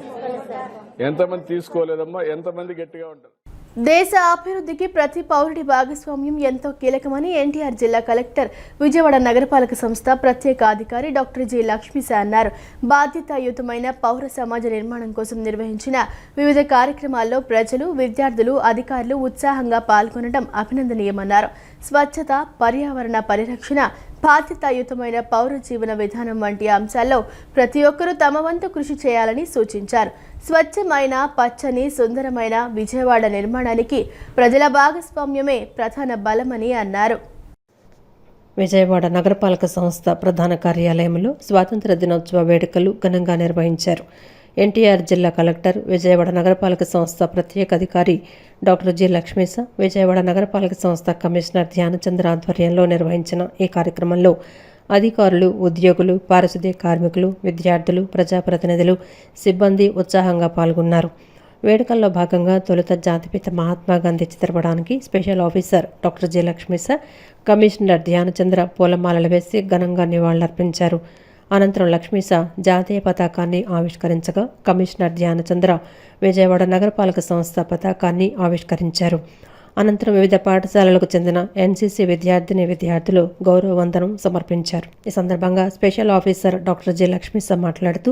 ఎంతమంది తీసుకోలేదమ్మా? ఎంతమంది గట్టిగా ఉంటారు? దేశ అభివృద్ధికి ప్రతి పౌరుడి భాగస్వామ్యం ఎంతో కీలకమని ఎన్టీఆర్ జిల్లా కలెక్టర్, విజయవాడ నగరపాలక సంస్థ ప్రత్యేక అధికారి డాక్టర్ జి లక్ష్మీశ అన్నారు. బాధ్యతాయుతమైన పౌర సమాజ నిర్మాణం కోసం నిర్వహించిన వివిధ కార్యక్రమాల్లో ప్రజలు, విద్యార్థులు, అధికారులు ఉత్సాహంగా పాల్గొనడం అభినందనీయమన్నారు. స్వచ్ఛత, పర్యావరణ పరిరక్షణ, బాధ్యతాయుతమైన పౌర జీవన విధానం వంటి అంశాల్లో ప్రతి ఒక్కరూ తమ వంతు కృషి చేయాలని సూచించారు. స్వచ్ఛమైన, పచ్చని, సుందరమైన విజయవాడ నిర్మాణానికి ప్రజల భాగస్వామ్యమే ప్రధాన బలమని అన్నారు. విజయవాడ నగరపాలక సంస్థ ప్రధాన కార్యాలయంలో స్వాతంత్ర దినోత్సవ వేడుకలు ఘనంగా నిర్వహించారు. ఎన్టీఆర్ జిల్లా కలెక్టర్, విజయవాడ నగరపాలక సంస్థ ప్రత్యేక అధికారి డాక్టర్ జి లక్ష్మీశ, విజయవాడ నగరపాలక సంస్థ కమిషనర్ ధ్యానచంద్ర ఆధ్వర్యంలో నిర్వహించిన ఈ కార్యక్రమంలో అధికారులు, ఉద్యోగులు, పారిశుద్ధ్య కార్మికులు, విద్యార్థులు, ప్రజాప్రతినిధులు, సిబ్బంది ఉత్సాహంగా పాల్గొన్నారు. వేడుకల్లో భాగంగా తొలుత జాతిపిత మహాత్మా గాంధీ చిత్రపటానికి special officer doctor G Lakshmisha, commissioner Dhyanachandra పూలమాలలు వేసి ఘనంగా నివాళులర్పించారు. అనంతరం లక్ష్మీశ జాతీయ పతాకాన్ని ఆవిష్కరించగా, కమిషనర్ ధ్యానచంద్ర విజయవాడ నగరపాలక సంస్థ పతాకాన్ని ఆవిష్కరించారు. అనంతరం వివిధ పాఠశాలలకు చెందిన ఎన్సీసీ విద్యార్థులు గౌరవ వందనం సమర్పించారు. ఈ సందర్భంగా special officer doctor G Lakshmisha మాట్లాడుతూ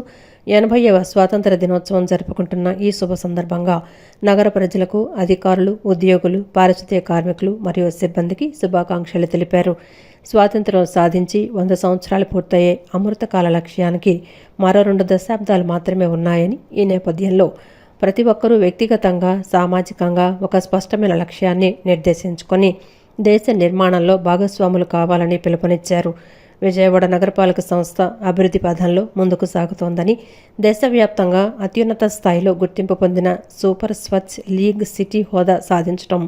80వ స్వాతంత్ర దినోత్సవం జరుపుకుంటున్న ఈ శుభ సందర్భంగా నగర ప్రజలకు, అధికారులు, ఉద్యోగులు, పారిశుద్ధ్య కార్మికులు మరియు సిబ్బందికి శుభాకాంక్షలు తెలిపారు. స్వాతంత్ర్యం సాధించి 100 సంవత్సరాలు పూర్తయ్యే అమృతకాల లక్ష్యానికి మరో 2 దశాబ్దాలు మాత్రమే ఉన్నాయని, ఈ నేపథ్యంలో ప్రతి ఒక్కరూ వ్యక్తిగతంగా, సామాజికంగా ఒక స్పష్టమైన లక్ష్యాన్ని నిర్దేశించుకొని దేశ నిర్మాణంలో భాగస్వాములు కావాలని పిలుపునిచ్చారు. విజయవాడ నగరపాలక సంస్థ అభివృద్ధి పథంలో ముందుకు సాగుతోందని, దేశవ్యాప్తంగా అత్యున్నత స్థాయిలో గుర్తింపు పొందిన సూపర్ స్వచ్ఛ్ లీగ్ సిటీ హోదా సాధించడం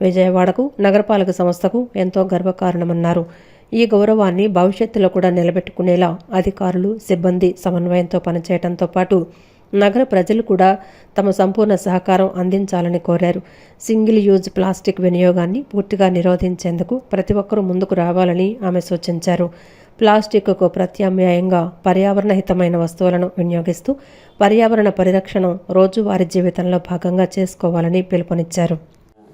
విజయవాడకు, నగరపాలక సంస్థకు ఎంతో గర్వకారణమన్నారు. ఈ గౌరవాన్ని భవిష్యత్తులో కూడా నిలబెట్టుకునేలా అధికారులు, సిబ్బంది సమన్వయంతో పనిచేయడంతో పాటు నగర ప్రజలు కూడా తమ సంపూర్ణ సహకారం అందించాలని కోరారు. సింగిల్ యూజ్ ప్లాస్టిక్ వినియోగాన్ని పూర్తిగా నిరోధించేందుకు ప్రతి ఒక్కరూ ముందుకు రావాలని ఆమె సూచించారు. ప్లాస్టిక్కు ప్రత్యామ్నాయంగా పర్యావరణ హితమైన వస్తువులను వినియోగిస్తూ పర్యావరణ పరిరక్షణ రోజువారీ జీవితంలో భాగంగా చేసుకోవాలని పిలుపునిచ్చారు.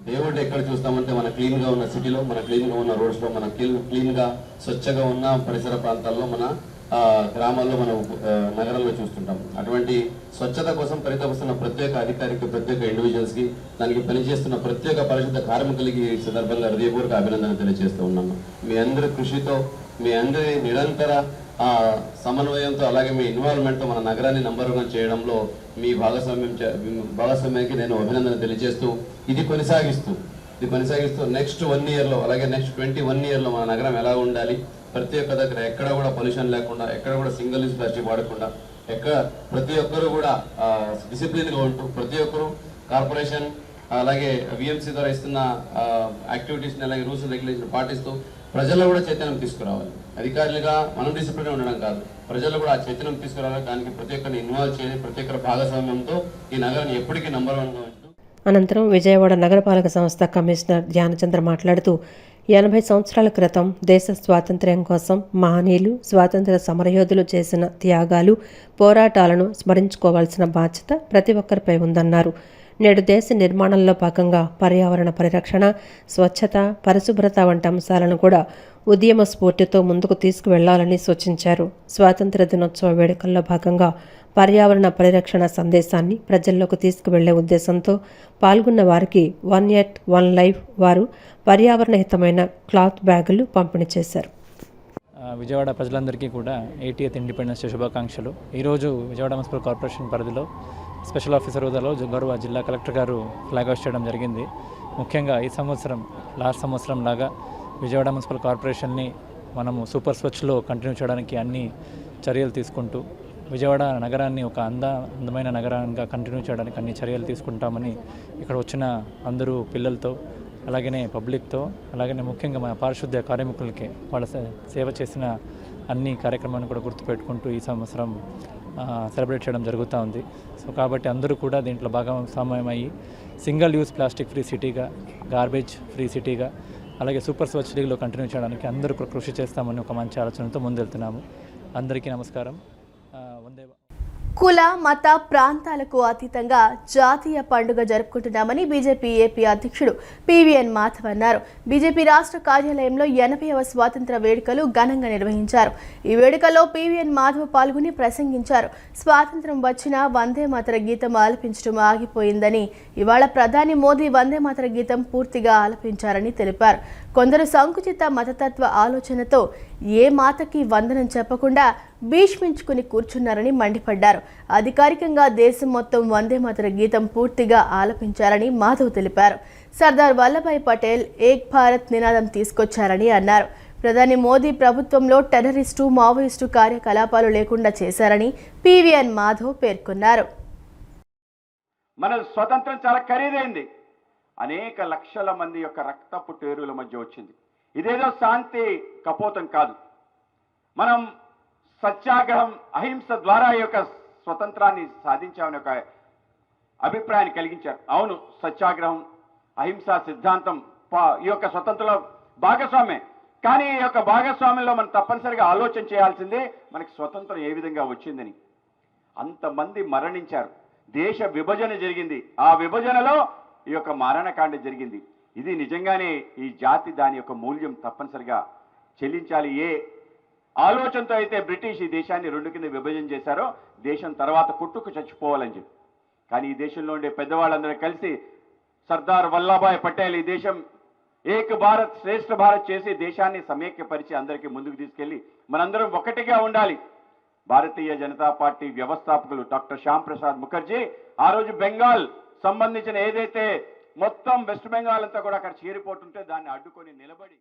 దేవుడు ఎక్కడ చూస్తామంటే మన క్లీన్గా ఉన్న సిటీలో, మన క్లీన్గా ఉన్న రోడ్స్లో, మన క్లీన్గా స్వచ్ఛగా ఉన్న పరిసర ప్రాంతాల్లో, మన గ్రామాల్లో, మన నగరంలో చూస్తుంటాం. అటువంటి స్వచ్ఛత కోసం పరితపిస్తున్న ప్రత్యేక అధికారికి, ప్రత్యేక ఇండివిజువల్స్కి, దానికి పనిచేస్తున్న ప్రత్యేక పరిశుద్ధ కార్మికులకి ఈ సందర్భంగా హృదయపూర్వక అభినందన తెలియజేస్తూ ఉన్నాము. మీ అందరి కృషితో, మీ అందరి నిరంతర సమన్వయంతో, అలాగే మీ ఇన్వాల్వ్మెంట్తో మన నగరాన్ని నంబర్ 1 చేయడంలో మీ భాగస్వామ్యానికి నేను అభినందన తెలియజేస్తూ ఇది కొనసాగిస్తూ నెక్స్ట్ 1 ఇయర్లో, అలాగే నెక్స్ట్ 21 ఇయర్లో మన నగరం ఎలా ఉండాలి, ప్రతి ఒక్క దగ్గర ఎక్కడ కూడా పొల్యూషన్ లేకుండా, ఎక్కడ కూడా సింగిల్ యూజ్ ప్లాస్టిక్ వాడకుండా, ప్రతి ఒక్కరూ కూడా డిసిప్లిన్గా ఉంటూ, ప్రతి ఒక్కరూ కార్పొరేషన్ అలాగే విఎంసీ ద్వారా ఇస్తున్న యాక్టివిటీస్ని, అలాగే రూల్స్ అండ్ రెగ్యులేషన్ పాటిస్తూ ప్రజల్లో కూడా చైతన్యం తీసుకురావాలి. అధికారులుగా మనం డిసిప్లిన్ ఉండడం కాదు, ప్రజల్లో కూడా ఆ చైతన్యం తీసుకురావాలి. దానికి ప్రతి ఒక్కరిని ఇన్వాల్వ్ చేయాలి. ప్రతి ఒక్కరి భాగస్వామ్యంతో ఈ నగరాన్ని ఎప్పటికీ నంబర్ 1గా ఉంటూ. అనంతరం విజయవాడ నగరపాలక సంస్థ కమిషనర్ ధ్యానచంద్ర మాట్లాడుతూ 80 సంవత్సరాల క్రితం దేశ స్వాతంత్ర్యం కోసం మహనీయులు, స్వాతంత్ర సమరయోధులు చేసిన త్యాగాలు, పోరాటాలను స్మరించుకోవాల్సిన బాధ్యత ప్రతి ఒక్కరిపై ఉందన్నారు. నేడు దేశ నిర్మాణంలో భాగంగా పర్యావరణ పరిరక్షణ, స్వచ్ఛత, పరిశుభ్రత వంటి అంశాలను కూడా ఉద్యమ స్ఫూర్తితో ముందుకు తీసుకువెళ్లాలని సూచించారు. స్వాతంత్ర దినోత్సవ వేడుకల్లో భాగంగా పర్యావరణ పరిరక్షణ సందేశాన్ని ప్రజల్లోకి తీసుకువెళ్లే ఉద్దేశంతో పాల్గొన్న వారికి 1 ఎర్త్ 1 లైఫ్ వారు పర్యావరణ హితమైన క్లాత్ బ్యాగులు పంపిణీ చేశారు. విజయవాడ ప్రజలందరికీ కూడా 80th ఇండిపెండెన్స్ డే శుభాకాంక్షలు. ఈరోజు విజయవాడ మున్సిపల్ కార్పొరేషన్ పరిధిలో స్పెషల్ ఆఫీసర్ హోదాలో గౌరవ జిల్లా కలెక్టర్ గారు ఫ్లాగ్ హోస్ట్ చేయడం జరిగింది. ముఖ్యంగా ఈ సంవత్సరం లాస్ట్ సంవత్సరం లాగా విజయవాడ మున్సిపల్ కార్పొరేషన్ని మనము సూపర్ స్వచ్ఛలో కంటిన్యూ చేయడానికి అన్ని చర్యలు తీసుకుంటూ విజయవాడ నగరాన్ని ఒక అందమైన నగరంగా కంటిన్యూ చేయడానికి అన్ని చర్యలు తీసుకుంటామని ఇక్కడ వచ్చిన అందరూ పిల్లలతో, అలాగనే పబ్లిక్తో, అలాగనే ముఖ్యంగా మన పారిశుద్ధ్య కార్మికులకి వాళ్ళ సేవ చేసిన అన్ని కార్యక్రమాన్ని కూడా గుర్తుపెట్టుకుంటూ ఈ సంవత్సరం సెలబ్రేట్ చేయడం జరుగుతూ ఉంది. సో కాబట్టి అందరూ కూడా దీంట్లో భాగస్వామ్యమయ్యి సింగిల్ యూజ్ ప్లాస్టిక్ ఫ్రీ సిటీగా, గార్బేజ్ ఫ్రీ సిటీగా, అలాగే సూపర్ స్వచ్ఛ లీగ్లో కంటిన్యూ చేయడానికి అందరూ కృషి చేస్తామని ఒక మంచి ఆలోచనతో ముందెళ్తున్నాము. అందరికీ నమస్కారం. కుల మత ప్రాంతాలకు అతీతంగా జాతీయ పండుగ జరుపుకుంటున్నామని బీజేపీ ఏపీ అధ్యక్షుడు పివిఎన్ మాధవ్ అన్నారు. బీజేపీ రాష్ట్ర కార్యాలయంలో 80వ స్వాతంత్ర వేడుకలు ఘనంగా నిర్వహించారు. ఈ వేడుకలో పివిఎన్ మాధవ్ పాల్గొని ప్రసంగించారు. స్వాతంత్రం వచ్చినా వందే మాతర గీతం ఆలపించడం ఆగిపోయిందని, ఇవాళ ప్రధాని మోదీ వందే మాతర గీతం పూర్తిగా ఆలపించారని తెలిపారు. కొందరు సంకుచిత మతతత్వ ఆలోచనతో ఏ మాతకి వందనం చెప్పకుండా భీష్మించుకుని కూర్చున్నారని మండిపడ్డారు. అధికారికంగా దేశం మొత్తం వందే మాతర గీతం పూర్తిగా ఆలపించారని మాధవ్ తెలిపారు. సర్దార్ వల్లభాయ్ పటేల్ ఏక్ భారత్ నినాదం తీసుకొచ్చారని అన్నారు. ప్రధాని మోదీ ప్రభుత్వంలో టెర్రరిస్టు, మావోయిస్టు కార్యకలాపాలు లేకుండా చేశారని పివిఎన్ మాధవ్ పేర్కొన్నారు. మన స్వతంత్రం చాలా ఖరీదైంది. అనేక లక్షల మంది యొక్క రక్తపు టేరుల మధ్య వచ్చింది. ఇదేదో శాంతి కపోతం కాదు. మనం సత్యాగ్రహం, అహింస ద్వారా ఈ యొక్క స్వతంత్రాన్ని సాధించామని ఒక అభిప్రాయాన్ని కలిగించారు. అవును, సత్యాగ్రహం, అహింసా సిద్ధాంతం ఈ యొక్క స్వతంత్రంలో భాగస్వామ్యం. కానీ ఈ యొక్క భాగస్వామ్యంలో మనం తప్పనిసరిగా ఆలోచన చేయాల్సిందే, మనకి స్వతంత్రం ఏ విధంగా వచ్చిందని. అంతమంది మరణించారు, దేశ విభజన జరిగింది, ఆ విభజనలో ఈ యొక్క మారణకాండ జరిగింది. ఇది నిజంగానే ఈ జాతి దాని యొక్క మూల్యం తప్పనిసరిగా చెల్లించాలి. ఏ ఆలోచనతో అయితే బ్రిటిష్ ఈ దేశాన్ని 2 కింద విభజన చేశారో, దేశం తర్వాత కొట్టుకు చచ్చిపోవాలని చెప్పి. కానీ ఈ దేశంలో ఉండే పెద్దవాళ్ళందరూ కలిసి సర్దార్ వల్లభాయ్ పటేల్ ఈ దేశం ఏక్ భారత్ శ్రేష్ఠ భారత్ చేసి దేశాన్ని సమైక్యపరిచి అందరికీ ముందుకు తీసుకెళ్లి మనందరం ఒకటిగా ఉండాలి. భారతీయ జనతా పార్టీ వ్యవస్థాపకులు డాక్టర్ శ్యామ్ ప్రసాద్ ముఖర్జీ ఆ రోజు బెంగాల్ సంబంధించిన ఏదైతే మొత్తం వెస్ట్ బెంగాల్ అంతా కూడా అక్కడ చేరిపోతుంటే దాన్ని అడ్డుకొని నిలబడి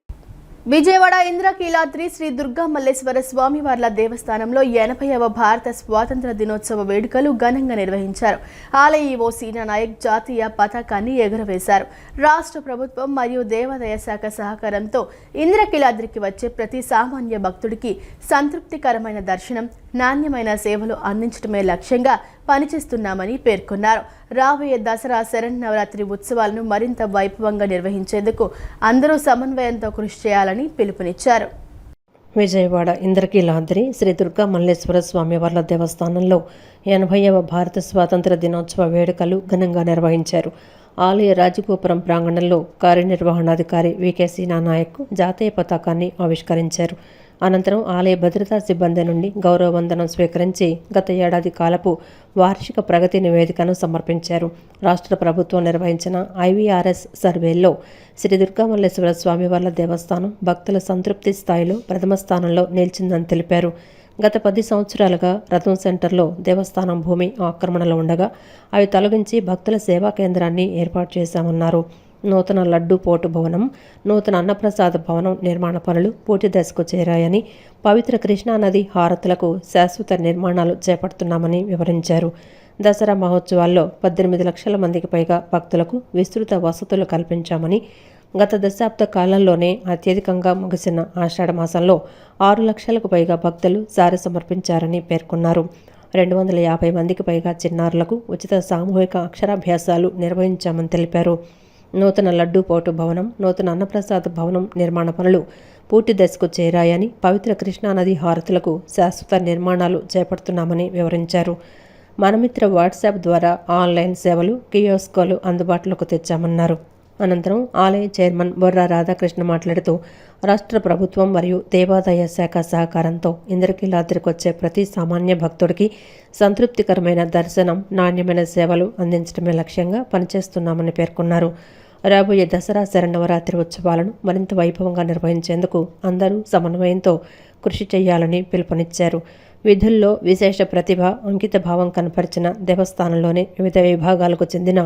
విజయవాడ ఇంద్రకీలాద్రి శ్రీ దుర్గా మల్లేశ్వర స్వామివార్ల దేవస్థానంలో 80వ భారత స్వాతంత్ర దినోత్సవ వేడుకలు ఘనంగా నిర్వహించారు. ఆలయ ఈవో సీనా నాయక్ జాతీయ పతాకాన్ని ఎగురవేశారు. రాష్ట్ర ప్రభుత్వం మరియు దేవాదాయ శాఖ సహకారంతో ఇంద్రకీలాద్రికి వచ్చే ప్రతి సామాన్య భక్తుడికి సంతృప్తికరమైన దర్శనం, నాణ్యమైన సేవలు అందించడమే లక్ష్యంగా పనిచేస్తున్నామని పేర్కొన్నారు. రాబోయే దసరా శరన్నవరాత్రి ఉత్సవాలను మరింత వైభవంగా నిర్వహించేందుకు అందరూ సమన్వయంతో కృషి చేయాలని పిలుపునిచ్చారు. విజయవాడ ఇంద్రకీలాద్రి శ్రీ దుర్గా మల్లేశ్వర స్వామివార్ల దేవస్థానంలో 80వ భారత స్వాతంత్ర దినోత్సవ వేడుకలు ఘనంగా నిర్వహించారు. ఆలయ రాజగోపురం ప్రాంగణంలో కార్యనిర్వహణాధికారి వికే సీనా నాయక్ జాతీయ పతాకాన్ని ఆవిష్కరించారు. అనంతరం ఆలయ భద్రతా సిబ్బంది నుండి గౌరవ వందనం స్వీకరించి గత ఏడాది కాలపు వార్షిక ప్రగతి నివేదికను సమర్పించారు. రాష్ట్ర ప్రభుత్వం నిర్వహించిన IVRS సర్వేల్లో శ్రీ దుర్గా మల్లేశ్వర స్వామివార్ల దేవస్థానం భక్తుల సంతృప్తి స్థాయిలో ప్రథమ స్థానంలో నిలిచిందని తెలిపారు. గత 10 సంవత్సరాలుగా రథం సెంటర్లో దేవస్థానం భూమి ఆక్రమణలో ఉండగా అవి తొలగించి భక్తుల సేవా కేంద్రాన్ని ఏర్పాటు చేశామన్నారు. నూతన లడ్డూ పోటు భవనం, నూతన అన్నప్రసాద భవనం నిర్మాణ పనులు పూర్తి దశకు చేరాయని, పవిత్ర కృష్ణానది హారతులకు శాశ్వత నిర్మాణాలు చేపడుతున్నామని వివరించారు. దసరా మహోత్సవాల్లో 18 లక్షల మందికి పైగా భక్తులకు విస్తృత వసతులు కల్పించామని, గత దశాబ్ద కాలంలోనే అత్యధికంగా ముగిసిన ఆషాఢ మాసంలో 6 లక్షలకు పైగా భక్తులు సారె సమర్పించారని పేర్కొన్నారు. 250 మందికి పైగా చిన్నారులకు ఉచిత సామూహిక అక్షరాభ్యాసాలు నిర్వహించామని తెలిపారు. నూతన లడ్డూ పోటు భవనం, నూతన అన్నప్రసాద భవనం నిర్మాణ పనులు పూర్తి దశకు చేరాయని, పవిత్ర కృష్ణానది హారతులకు శాశ్వత నిర్మాణాలు చేపడుతున్నామని వివరించారు. మనమిత్ర వాట్సాప్ ద్వారా ఆన్లైన్ సేవలు, కియోస్కోలు అందుబాటులోకి తెచ్చామన్నారు. అనంతరం ఆలయ చైర్మన్ బొర్రా రాధాకృష్ణ మాట్లాడుతూ, రాష్ట్ర ప్రభుత్వం మరియు దేవాదాయ శాఖ సహకారంతో ఇంద్రకీలాద్రికి వచ్చే ప్రతి సామాన్య భక్తుడికి సంతృప్తికరమైన దర్శనం, నాణ్యమైన సేవలు అందించడమే లక్ష్యంగా పనిచేస్తున్నామని పేర్కొన్నారు. రాబోయే దసరా శరన్నవరాత్రి ఉత్సవాలను మరింత వైభవంగా నిర్వహించేందుకు అందరూ సమన్వయంతో కృషి చేయాలని పిలుపునిచ్చారు. విధుల్లో విశేష ప్రతిభ, అంకిత భావం కనపరిచిన దేవస్థానంలోని వివిధ విభాగాలకు చెందిన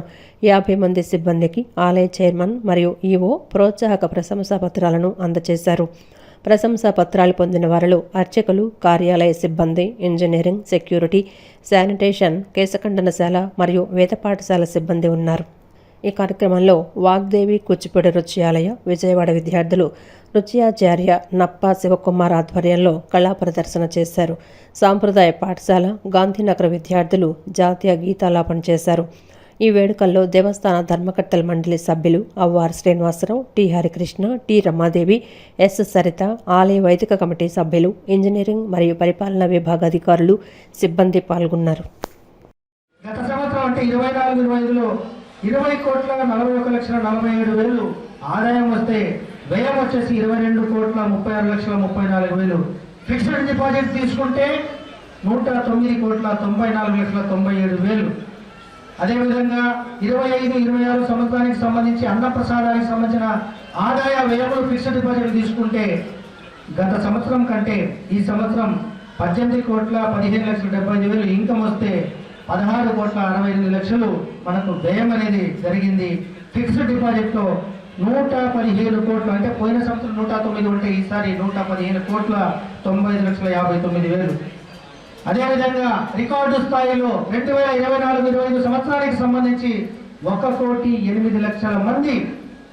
50 మంది సిబ్బందికి ఆలయ చైర్మన్ మరియు ఈవో ప్రోత్సాహక ప్రశంసా పత్రాలను అందజేశారు. ప్రశంసా పత్రాలు పొందిన వారిలో అర్చకులు, కార్యాలయ సిబ్బంది, ఇంజనీరింగ్, సెక్యూరిటీ, శానిటేషన్, కేశఖండనశాల మరియు వేద పాఠశాల సిబ్బంది ఉన్నారు. ఈ కార్యక్రమంలో వాగ్దేవి కూచిపూడి నృత్యాలయ విజయవాడ విద్యార్థులు నృత్యాచార్య నప్ప శివకుమార్ ఆధ్వర్యంలో కళా ప్రదర్శన చేశారు. సాంప్రదాయ పాఠశాల గాంధీనగర్ విద్యార్థులు జాతీయ గీతాలాపన చేశారు. ఈ వేడుకల్లో దేవస్థాన ధర్మకర్తల మండలి సభ్యులు Avvar Srinivasa Rao, T Harikrishna, T Ramadevi, S Saritha, ఆలయ వైదిక కమిటీ సభ్యులు, ఇంజనీరింగ్ మరియు పరిపాలనా విభాగ అధికారులు, సిబ్బంది పాల్గొన్నారు. కాబట్టి 24-25లో 20,41,47,000 ఆదాయం వస్తే వ్యయం వచ్చేసి 22,36,34,000. ఫిక్స్డ్ డిపాజిట్ తీసుకుంటే 109,94,97,000. అదేవిధంగా 25-26 సంవత్సరానికి సంబంధించి అన్నప్రసాదానికి సంబంధించిన ఆదాయ వ్యయములు ఫిక్స్డ్ డిపాజిట్ తీసుకుంటే గత సంవత్సరం కంటే ఈ సంవత్సరం 18,15,75,000 ఇన్కమ్ వస్తే 16,68,00,000 మనకు వ్యయం అనేది జరిగింది. ఫిక్స్డ్ డిపాజిట్లో 115 కోట్లు, అంటే పోయిన సంవత్సరం 109 ఉంటే ఈసారి 115,95,59,000. అదేవిధంగా రికార్డు స్థాయిలో 2024-25 సంవత్సరానికి సంబంధించి 1,08,00,000 మంది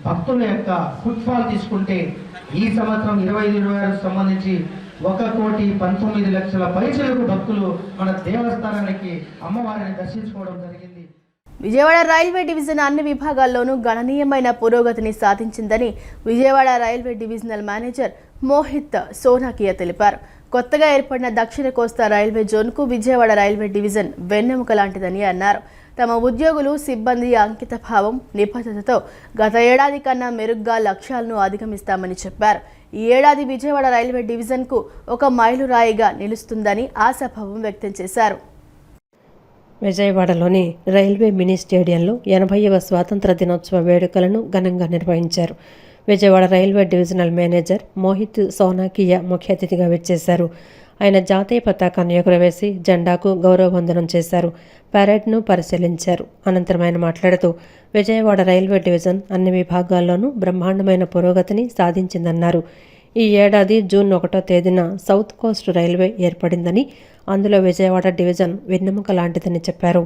భక్తుల యొక్క ఫుట్ఫాల్ తీసుకుంటే ఈ సంవత్సరం 25-26 సంబంధించి 1,19,00,000 పైసలకు భక్తులు మన దేవస్థానానికి అమ్మవారిని దర్శించుకోవడం జరిగింది. విజయవాడ రైల్వే డివిజన్ అన్ని విభాగాల్లోనూ గణనీయమైన పురోగతిని సాధించిందని Vijayawada railway divisional manager Mohit Sonakia తెలిపారు. కొత్తగా ఏర్పడిన దక్షిణ కోస్తా రైల్వే జోన్కు విజయవాడ రైల్వే డివిజన్ వెన్నెముక లాంటిదని అన్నారు. తమ ఉద్యోగులు సిబ్బంది అంకితభావం నిబద్ధతతో గత ఏడాది కన్నా మెరుగ్గా లక్ష్యాలను అధిగమిస్తామని చెప్పారు. ఈ ఏడాది విజయవాడ రైల్వే డివిజన్కు ఒక మైలురాయిగా నిలుస్తుందని ఆశాభావం వ్యక్తం చేశారు. విజయవాడలోని రైల్వే మినీ స్టేడియంలో 80వ స్వాతంత్ర దినోత్సవ వేడుకలను ఘనంగా నిర్వహించారు. Vijayawada railway divisional manager Mohit Sonakia ముఖ్య అతిథిగా వచ్చేశారు. ఆయన జాతీయ పతాకాన్ని ఎగురవేసి జెండాకు గౌరవ వందనం చేశారు. పరేడ్ను పరిశీలించారు. అనంతరం ఆయన మాట్లాడుతూ విజయవాడ రైల్వే డివిజన్ అన్ని విభాగాల్లోనూ బ్రహ్మాండమైన పురోగతిని సాధించిందన్నారు. ఈ ఏడాది జూన్ 1వ తేదీన సౌత్ కోస్ట్ రైల్వే ఏర్పడిందని, అందులో విజయవాడ డివిజన్ వెన్నెముక లాంటిదని చెప్పారు.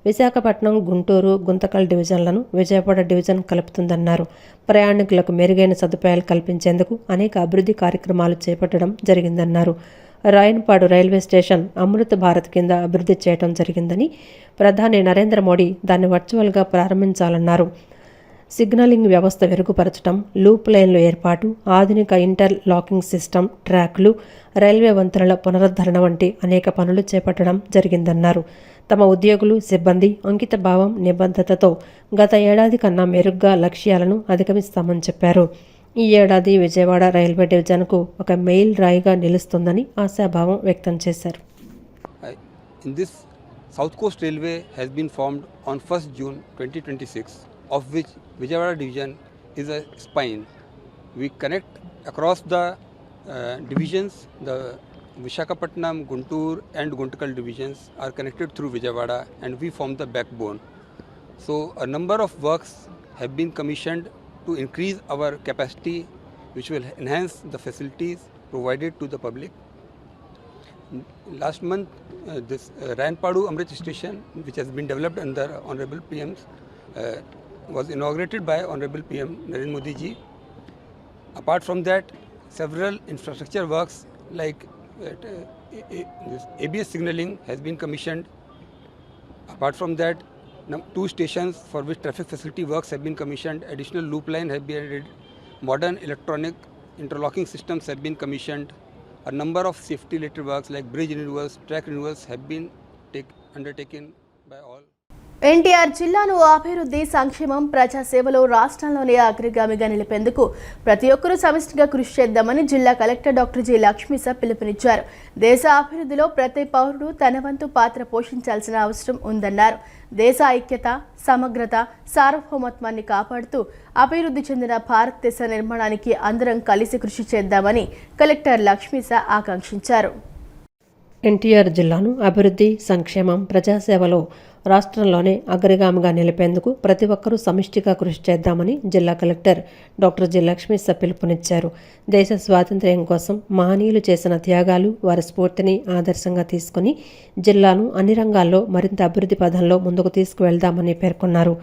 విశాఖపట్నం, గుంటూరు, గుంతకల్ డివిజన్లను విజయవాడ డివిజన్ కలుపుతుందన్నారు. ప్రయాణికులకు మెరుగైన సదుపాయాలు కల్పించేందుకు అనేక అభివృద్ధి కార్యక్రమాలు చేపట్టడం జరిగిందన్నారు. రాయన్పాడు రైల్వే స్టేషన్ అమృత్ భారత్ కింద అభివృద్ధి చేయడం జరిగిందని, ప్రధాని నరేంద్ర మోడీ దాన్ని వర్చువల్గా ప్రారంభించాలన్నారు. సిగ్నలింగ్ వ్యవస్థ మెరుగుపరచడం, లూప్ లైన్లు ఏర్పాటు, ఆధునిక ఇంటర్ లాకింగ్ సిస్టమ్, ట్రాక్లు, రైల్వే వంతెనల పునరుద్ధరణ వంటి అనేక పనులు చేపట్టడం జరిగిందన్నారు. తమ ఉద్యోగులు సిబ్బంది అంకిత భావం నిబద్ధతతో గత ఏడాది కన్నా మెరుగ్గా లక్ష్యాలను అధిగమిస్తామని చెప్పారు. ఈ ఏడాది విజయవాడ రైల్వే డివిజన్కు ఒక మెయిల్ రాయిగా నిలుస్తుందని ఆశాభావం వ్యక్తం చేశారు. In this South Coast Railway has been formed on 1st June 2026, of which Vijayawada division is a spine. We connect across the divisions. The Visakhapatnam, Guntur and Guntakal divisions are connected through Vijayawada and we form the backbone. So a number of works have been commissioned to increase our capacity, which will enhance the facilities provided to the public. Last month, this Rayanpadu Amrit station, which has been developed under Honorable PM, was inaugurated by Honorable PM Narendra Modi ji. Apart from that, several infrastructure works like this ABS signaling has been commissioned. Apart from that, 2 stations for which traffic facility works have been commissioned. Additional loop line have been added. Modern electronic interlocking systems have been commissioned. A number of safety related works like bridge renewals, track renewals have been undertaken by all. NTR జిల్లాను అభివృద్ధి, సంక్షేమం, ప్రజాసేవలో రాష్ట్రంలోనే అగ్రగామిగా నిలిపేందుకు ప్రతి ఒక్కరూ సమిష్టిగా కృషి చేద్దామని జిల్లా కలెక్టర్ డాక్టర్ జి లక్ష్మీస పిలుపునిచ్చారు. దేశ అభివృద్ధిలో ప్రతి పౌరుడు తన వంతు పాత్ర పోషించాల్సిన అవసరం ఉందన్నారు. దేశ ఐక్యత, సమగ్రత, సార్వభౌమత్వాన్ని కాపాడుతూ అభివృద్ధి చెందిన భారతదేశ నిర్మాణానికి అందరం కలిసి కృషి చేద్దామని కలెక్టర్ లక్ష్మీస ఆకాంక్షించారు. ఎన్టీఆర్ జిల్లాను అభివృద్ధి, సంక్షేమం, ప్రజాసేవలో రాష్ట్రంలోనే అగ్రగామిగా నిలిపేందుకు ప్రతి ఒక్కరూ సమిష్టిగా కృషి చేద్దామని జిల్లా కలెక్టర్ డాక్టర్ జి లక్ష్మీస పిలుపునిచ్చారు. దేశ స్వాతంత్ర్యం కోసం మహనీయులు చేసిన త్యాగాలు, వారి స్ఫూర్తిని ఆదర్శంగా తీసుకుని జిల్లాను అన్ని రంగాల్లో మరింత అభివృద్ధి పథంలో ముందుకు తీసుకువెళ్దామని పేర్కొన్నారు.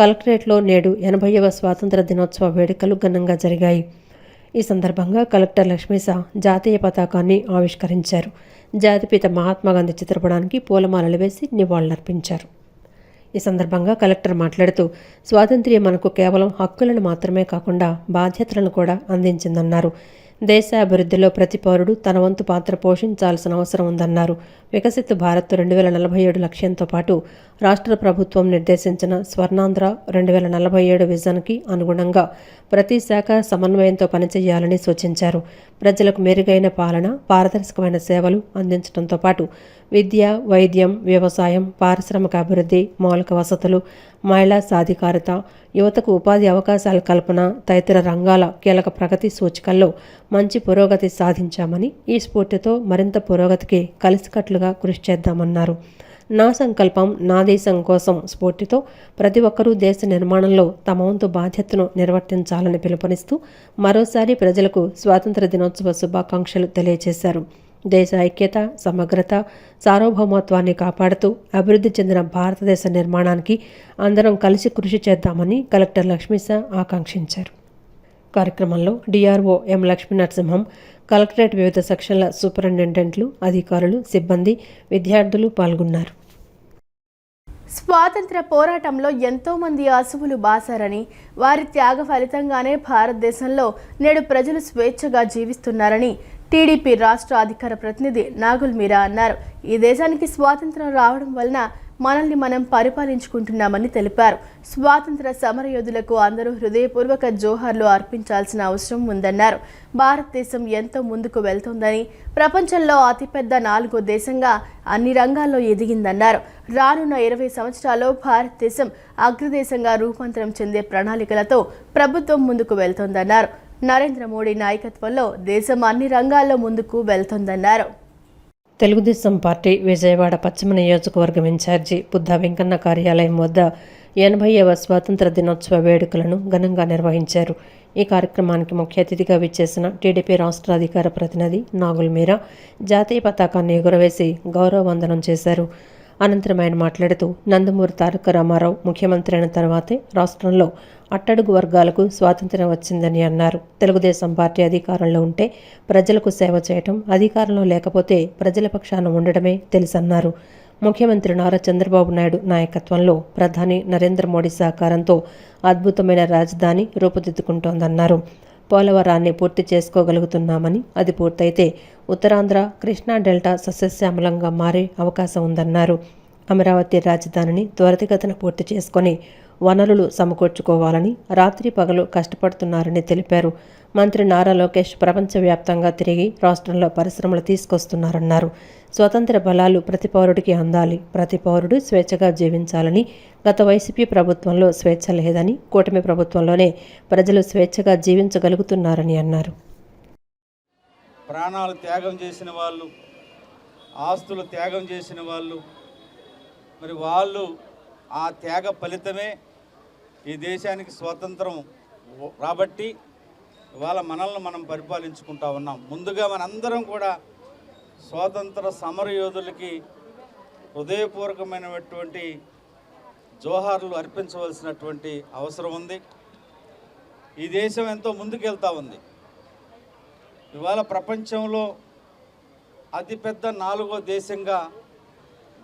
కలెక్టరేట్లో నేడు 80వ స్వాతంత్ర దినోత్సవ వేడుకలు ఘనంగా జరిగాయి. ఈ సందర్భంగా కలెక్టర్ లక్ష్మీస జాతీయ పతాకాన్ని ఆవిష్కరించారు. జాతిపిత మహాత్మాగాంధీ చిత్రపటానికి పూలమాలలు వేసి నివాళులర్పించారు. ఈ సందర్భంగా కలెక్టర్ మాట్లాడుతూ స్వాతంత్ర్యం మనకు కేవలం హక్కులను మాత్రమే కాకుండా బాధ్యతలను కూడా అందించిందన్నారు. దేశ అభివృద్ధిలో ప్రతి పౌరుడు తన వంతు పాత్ర పోషించాల్సిన అవసరం ఉందన్నారు. వికసిత్ భారత్ 2047 లక్ష్యంతో పాటు రాష్ట్ర ప్రభుత్వం నిర్దేశించిన స్వర్ణాంధ్ర 2047 విజన్కి అనుగుణంగా ప్రతి శాఖ సమన్వయంతో పనిచేయాలని సూచించారు. ప్రజలకు మెరుగైన పాలన, పారదర్శకమైన సేవలు అందించడంతో పాటు విద్య, వైద్యం, వ్యవసాయం, పారిశ్రామిక అభివృద్ధి, మౌలిక వసతులు, మహిళా సాధికారత, యువతకు ఉపాధి అవకాశాల కల్పన తదితర రంగాల కీలక ప్రగతి సూచికల్లో మంచి పురోగతి సాధించామని, ఈ స్ఫూర్తితో మరింత పురోగతికి కలిసికట్టుగా కృషి చేద్దామన్నారు. నా సంకల్పం నా దేశం కోసం స్ఫూర్తితో ప్రతి ఒక్కరూ దేశ నిర్మాణంలో తమ వంతు బాధ్యతను నిర్వర్తించాలని పిలుపునిస్తూ మరోసారి ప్రజలకు స్వాతంత్ర దినోత్సవ శుభాకాంక్షలు తెలియజేశారు. దేశ ఐక్యత, సమగ్రత, సార్వభౌమత్వాన్ని కాపాడుతూ అభివృద్ధి చెందిన భారతదేశ నిర్మాణానికి అందరం కలిసి కృషి చేద్దామని కలెక్టర్ లక్ష్మీశా ఆకాంక్షించారు. కార్యక్రమంలో డిఆర్ఓ ఎం లక్ష్మీ నరసింహం, కలెక్టరేట్ వివిధ సెక్షన్ల సూపరింటెండెంట్లు, అధికారులు, సిబ్బంది, విద్యార్థులు పాల్గొన్నారు. స్వాతంత్ర పోరాటంలో ఎంతో మంది అసువులు బాసారని, వారి త్యాగ ఫలితంగానే భారతదేశంలో నేడు ప్రజలు స్వేచ్ఛగా జీవిస్తున్నారని టీడీపీ రాష్ట్ర అధికార ప్రతినిధి నాగుల్ మీరా అన్నారు. ఈ దేశానికి స్వాతంత్రం రావడం వలన మనల్ని మనం పరిపాలించుకుంటున్నామని తెలిపారు. స్వాతంత్ర సమరయోధులకు అందరూ హృదయపూర్వక జోహార్లు అర్పించాల్సిన అవసరం ఉందన్నారు. భారతదేశం ఎంతో ముందుకు వెళ్తోందని, ప్రపంచంలో అతిపెద్ద 4వ దేశంగా అన్ని రంగాల్లో ఎదిగిందన్నారు. రానున్న 20 సంవత్సరాల్లో భారతదేశం అగ్రదేశంగా రూపాంతరం చెందే ప్రణాళికలతో ప్రభుత్వం ముందుకు వెళ్తోందన్నారు. నరేంద్ర మోడీ నాయకత్వంలో దేశం అన్ని రంగాల్లో ముందుకు వెళ్తోందన్నారు. తెలుగుదేశం పార్టీ విజయవాడ పశ్చిమ నియోజకవర్గం ఇన్ఛార్జి బుద్ధ వెంకన్న కార్యాలయం వద్ద 80వ స్వాతంత్ర దినోత్సవ వేడుకలను ఘనంగా నిర్వహించారు. ఈ కార్యక్రమానికి ముఖ్య అతిథిగా విచ్చేసిన టీడీపీ రాష్ట్ర అధికార ప్రతినిధి నాగుల్ మీరా జాతీయ పతాకాన్ని ఎగురవేసి గౌరవ వందనం చేశారు. అనంతరం ఆయన మాట్లాడుతూ నందమూరి తారక రామారావు ముఖ్యమంత్రి అయిన తర్వాతే రాష్ట్రంలో అట్టడుగు వర్గాలకు స్వాతంత్ర్యం వచ్చిందని అన్నారు. తెలుగుదేశం పార్టీ అధికారంలో ఉంటే ప్రజలకు సేవ చేయటం, అధికారంలో లేకపోతే ప్రజల పక్షాన ఉండడమే తెలుసన్నారు. ముఖ్యమంత్రి నారా చంద్రబాబు నాయుడు నాయకత్వంలో ప్రధాని నరేంద్ర మోడీ సహకారంతో అద్భుతమైన రాజధాని రూపుదిద్దుకుంటోందన్నారు. పోలవరాన్ని పూర్తి చేసుకోగలుగుతున్నామని, అది పూర్తయితే ఉత్తరాంధ్ర, కృష్ణా డెల్టా సస్యశ్యామలంగా మారే అవకాశం ఉందన్నారు. అమరావతి రాజధానిని త్వరితగతిన పూర్తి చేసుకొని వనరులు సమకూర్చుకోవాలని రాత్రి పగలు కష్టపడుతున్నారని తెలిపారు. మంత్రి నారా లోకేష్ ప్రపంచవ్యాప్తంగా తిరిగి రాష్ట్రంలో పరిశ్రమలు తీసుకొస్తున్నారన్నారు. స్వతంత్ర బలాలు ప్రతి పౌరుడికి అందాలి, ప్రతి పౌరుడు స్వేచ్ఛగా జీవించాలని, గత వైసీపీ ప్రభుత్వంలో స్వేచ్ఛ లేదని, కూటమి ప్రభుత్వంలోనే ప్రజలు స్వేచ్ఛగా జీవించగలుగుతున్నారని అన్నారు. ప్రాణాలు త్యాగం చేసిన వాళ్ళు, ఆస్తులు త్యాగం చేసిన వాళ్ళు, మరి వాళ్ళు ఆ త్యాగ ఫలితమే ఈ దేశానికి స్వాతంత్రం రాబట్టి ఇవాళ మనల్ని మనం పరిపాలించుకుంటా ఉన్నాం. ముందుగా మనందరం కూడా స్వాతంత్ర సమరయోధులకి హృదయపూర్వకమైనటువంటి జోహార్లు అర్పించవలసినటువంటి అవసరం ఉంది. ఈ దేశం ఎంతో ముందుకెళ్తా ఉంది. ఇవాళ ప్రపంచంలో అతిపెద్ద 4వ దేశంగా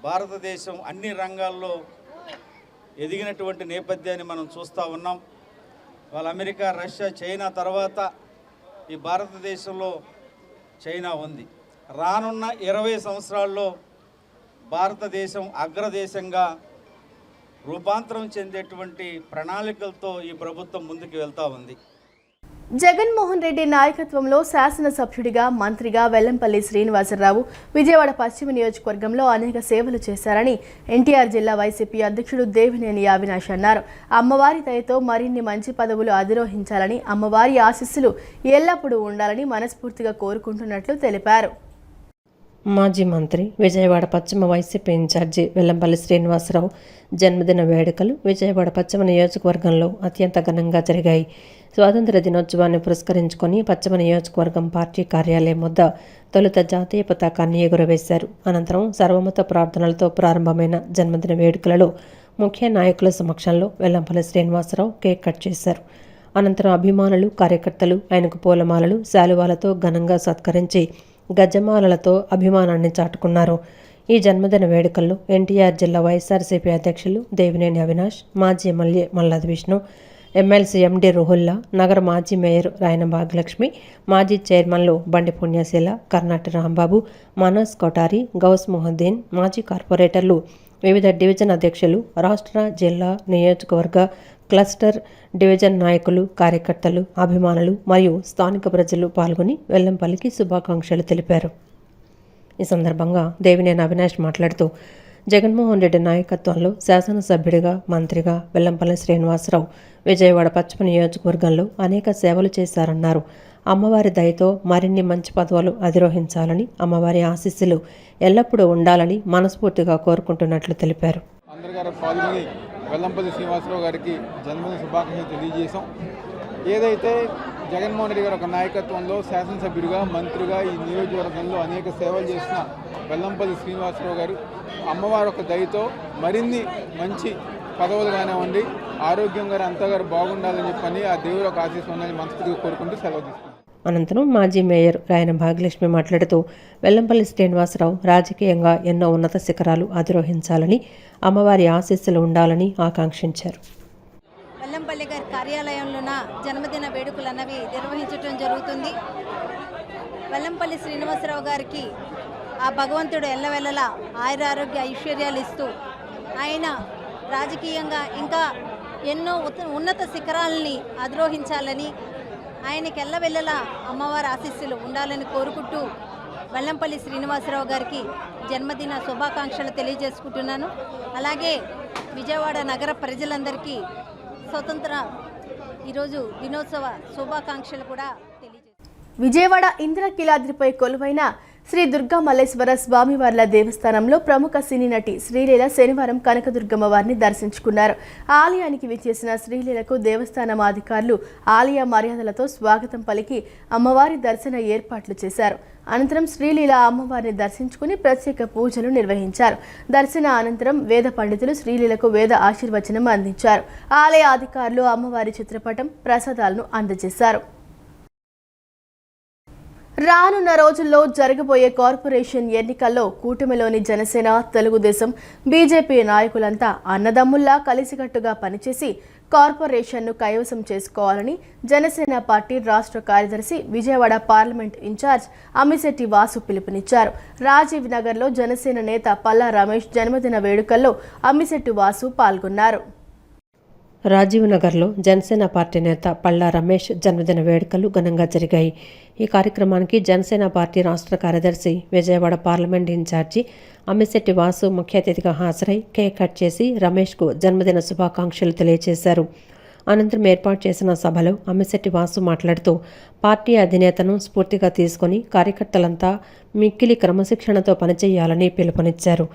భారతదేశం అన్ని రంగాల్లో ఎదిగినటువంటి నేపథ్యాన్ని మనం చూస్తూ ఉన్నాం. వాళ్ళ అమెరికా, రష్యా, చైనా తర్వాత ఈ భారతదేశంలో చైనా ఉంది. రానున్న 20 సంవత్సరాల్లో భారతదేశం అగ్రదేశంగా రూపాంతరం చెందేటువంటి ప్రణాళికలతో ఈ ప్రభుత్వం ముందుకు వెళ్తూ ఉంది. జగన్మోహన్ రెడ్డి నాయకత్వంలో శాసనసభ్యుడిగా, మంత్రిగా వెల్లంపల్లి శ్రీనివాసరావు విజయవాడ పశ్చిమ నియోజకవర్గంలో అనేక సేవలు చేశారని ఎన్టీఆర్ జిల్లా వైసీపీ అధ్యక్షుడు దేవినేని అవినాష్ అన్నారు. అమ్మవారి దయతో మరిన్ని మంచి పదవులు అధిరోహించాలని, అమ్మవారి ఆశీస్సులు ఎల్లప్పుడూ ఉండాలని మనస్ఫూర్తిగా కోరుకుంటున్నట్లు తెలిపారు. మాజీ మంత్రి, విజయవాడ పశ్చిమ వైసీపీ ఇన్ఛార్జి వెల్లంపల్లి శ్రీనివాసరావు జన్మదిన వేడుకలు విజయవాడ పశ్చిమ నియోజకవర్గంలో అత్యంత ఘనంగా జరిగాయి. స్వాతంత్ర దినోత్సవాన్ని పురస్కరించుకొని పశ్చిమ నియోజకవర్గం పార్టీ కార్యాలయం వద్ద తొలుత జాతీయ పతాకాన్ని ఎగురవేశారు. అనంతరం సర్వమత ప్రార్థనలతో ప్రారంభమైన జన్మదిన వేడుకలలో ముఖ్య నాయకుల సమక్షంలో వెల్లంపల్లి శ్రీనివాసరావు కేక్ కట్ చేశారు. అనంతరం అభిమానులు, కార్యకర్తలు ఆయనకు పూలమాలలు, శాలువాలతో ఘనంగా సత్కరించి గజమాలలతో అభిమానాన్ని చాటుకున్నారు. ఈ జన్మదిన వేడుకల్లో ఎన్టీఆర్ జిల్లా వైఎస్ఆర్సీపీ అధ్యక్షులు దేవినేని అవినాష్, మాజీ ఎమ్మెల్యే మల్లాది విష్ణు, ఎమ్మెల్సీ ఎండి రుహుల్లా, నగర మాజీ మేయర్ రాయన భాగ్యలక్ష్మి, మాజీ చైర్మన్లు బండి పుణ్యశీల, కర్నాటి రాంబాబు, మనోజ్ కొటారి, గౌస్ మొహద్దీన్, మాజీ కార్పొరేటర్లు, వివిధ డివిజన్ అధ్యక్షులు, రాష్ట్ర, జిల్లా, నియోజకవర్గ, క్లస్టర్, డివిజన్ నాయకులు, కార్యకర్తలు, అభిమానులు మరియు స్థానిక ప్రజలు పాల్గొని వెల్లంపల్లికి శుభాకాంక్షలు తెలిపారు. ఈ సందర్భంగా దేవినేని అవినాష్ మాట్లాడుతూ జగన్మోహన్ రెడ్డి నాయకత్వంలో శాసనసభ్యుడిగా, మంత్రిగా వెల్లంపల్లి శ్రీనివాసరావు విజయవాడ పశ్చిమ నియోజకవర్గంలో అనేక సేవలు చేశారన్నారు. అమ్మవారి దయతో మరిన్ని మంచి పదవులు అధిరోహించాలని, అమ్మవారి ఆశీస్సులు ఎల్లప్పుడూ ఉండాలని మనస్ఫూర్తిగా కోరుకుంటున్నట్లు తెలిపారు. అందరూ పాల్గొని వెల్లంపల్లి శ్రీనివాసరావు గారికి జన్మదిన శుభాకాంక్షలు తెలియజేశాం. ఏదైతే జగన్మోహన్ రెడ్డి గారి ఒక నాయకత్వంలో శాసనసభ్యుడిగా, మంత్రిగా ఈ నియోజకవర్గంలో అనేక సేవలు చేసిన వెల్లంపల్లి శ్రీనివాసరావు గారు అమ్మవారి ఒక దయతో మరిన్ని మంచి పదవులు కానివ్వండి, ఆరోగ్యంగా అంతగారు బాగుండాలని చెప్పని ఆ దేవుడు ఒక ఆశీస్సు ఉందని మనస్ఫూర్తిగా కోరుకుంటూ సెలవు తీసుకున్నాం. అనంతరం మాజీ మేయర్ రాయన భాగ్యలక్ష్మి మాట్లాడుతూ వెల్లంపల్లి శ్రీనివాసరావు రాజకీయంగా ఎన్నో ఉన్నత శిఖరాలు అధిరోహించాలని, అమ్మవారి ఆశీస్సులు ఉండాలని ఆకాంక్షించారు. వెల్లంపల్లి గారి కార్యాలయంలోన జన్మదిన వేడుకలు అన్నవి నిర్వహించడం జరుగుతుంది. వెల్లంపల్లి శ్రీనివాసరావు గారికి ఆ భగవంతుడు ఎల్లవెల్లలా ఆయురారోగ్య ఐశ్వర్యాలు ఇస్తూ ఆయన రాజకీయంగా ఇంకా ఎన్నో ఉన్నత శిఖరాలని అధిరోహించాలని, ఆయనకి ఎల్లవెల్లలా అమ్మవారి ఆశీస్సులు ఉండాలని కోరుకుంటూ వెల్లంపల్లి శ్రీనివాసరావు గారికి జన్మదిన శుభాకాంక్షలు తెలియజేసుకుంటున్నాను. అలాగే విజయవాడ నగర ప్రజలందరికీ స్వతంత్ర ఈరోజు దినోత్సవ శుభాకాంక్షలు కూడా తెలియజేస్తాను. విజయవాడ ఇంద్రకీలాద్రిపై కొలువైన శ్రీ దుర్గా మల్లేశ్వర స్వామివార్ల దేవస్థానంలో ప్రముఖ సినీ నటి శ్రీలీల శనివారం కనకదుర్గమ్మ వారిని దర్శించుకున్నారు. ఆలయానికి విచ్చేసిన శ్రీలీలకు దేవస్థానం అధికారులు ఆలయ మర్యాదలతో స్వాగతం పలికి అమ్మవారి దర్శన ఏర్పాట్లు చేశారు. అనంతరం శ్రీలీల అమ్మవారిని దర్శించుకుని ప్రత్యేక పూజలు నిర్వహించారు. దర్శన అనంతరం వేద పండితులు శ్రీలీలకు వేద ఆశీర్వచనం అందించారు. ఆలయ అధికారులు అమ్మవారి చిత్రపటం, ప్రసాదాలను అందజేశారు. రానున్న రోజుల్లో జరగబోయే కార్పొరేషన్ ఎన్నికల్లో కూటమిలోని జనసేన, తెలుగుదేశం, బీజేపీ నాయకులంతా అన్నదమ్ముల్లా కలిసికట్టుగా పనిచేసి కార్పొరేషన్ను కైవసం చేసుకోవాలని జనసేన పార్టీ రాష్ట్ర కార్యదర్శి, విజయవాడ పార్లమెంట్ ఇన్ఛార్జ్ అమ్మిశెట్టి వాసు పిలుపునిచ్చారు. రాజీవ్ నగర్లో జనసేన నేత పల్లా రమేష్ జన్మదిన వేడుకల్లో అమ్మిశెట్టి వాసు పాల్గొన్నారు. రాజీవ్ నగర్లో జనసేన పార్టీ నేత పల్లా రమేష్ జన్మదిన వేడుకలు ఘనంగా జరిగాయి. ఈ కార్యక్రమానికి జనసేన పార్టీ రాష్ట్ర కార్యదర్శి, విజయవాడ పార్లమెంట్ ఇన్ఛార్జి అమ్మిశెట్టి వాసు ముఖ్య అతిథిగా హాజరై కేక్ కట్ చేసి రమేష్కు జన్మదిన శుభాకాంక్షలు తెలియజేశారు. అనంతరం ఏర్పాటు చేసిన సభలో అమ్మిశెట్టి వాసు మాట్లాడుతూ పార్టీ అధినేతను స్ఫూర్తిగా తీసుకుని కార్యకర్తలంతా మిక్కిలి క్రమశిక్షణతో పనిచేయాలని పిలుపునిచ్చారు.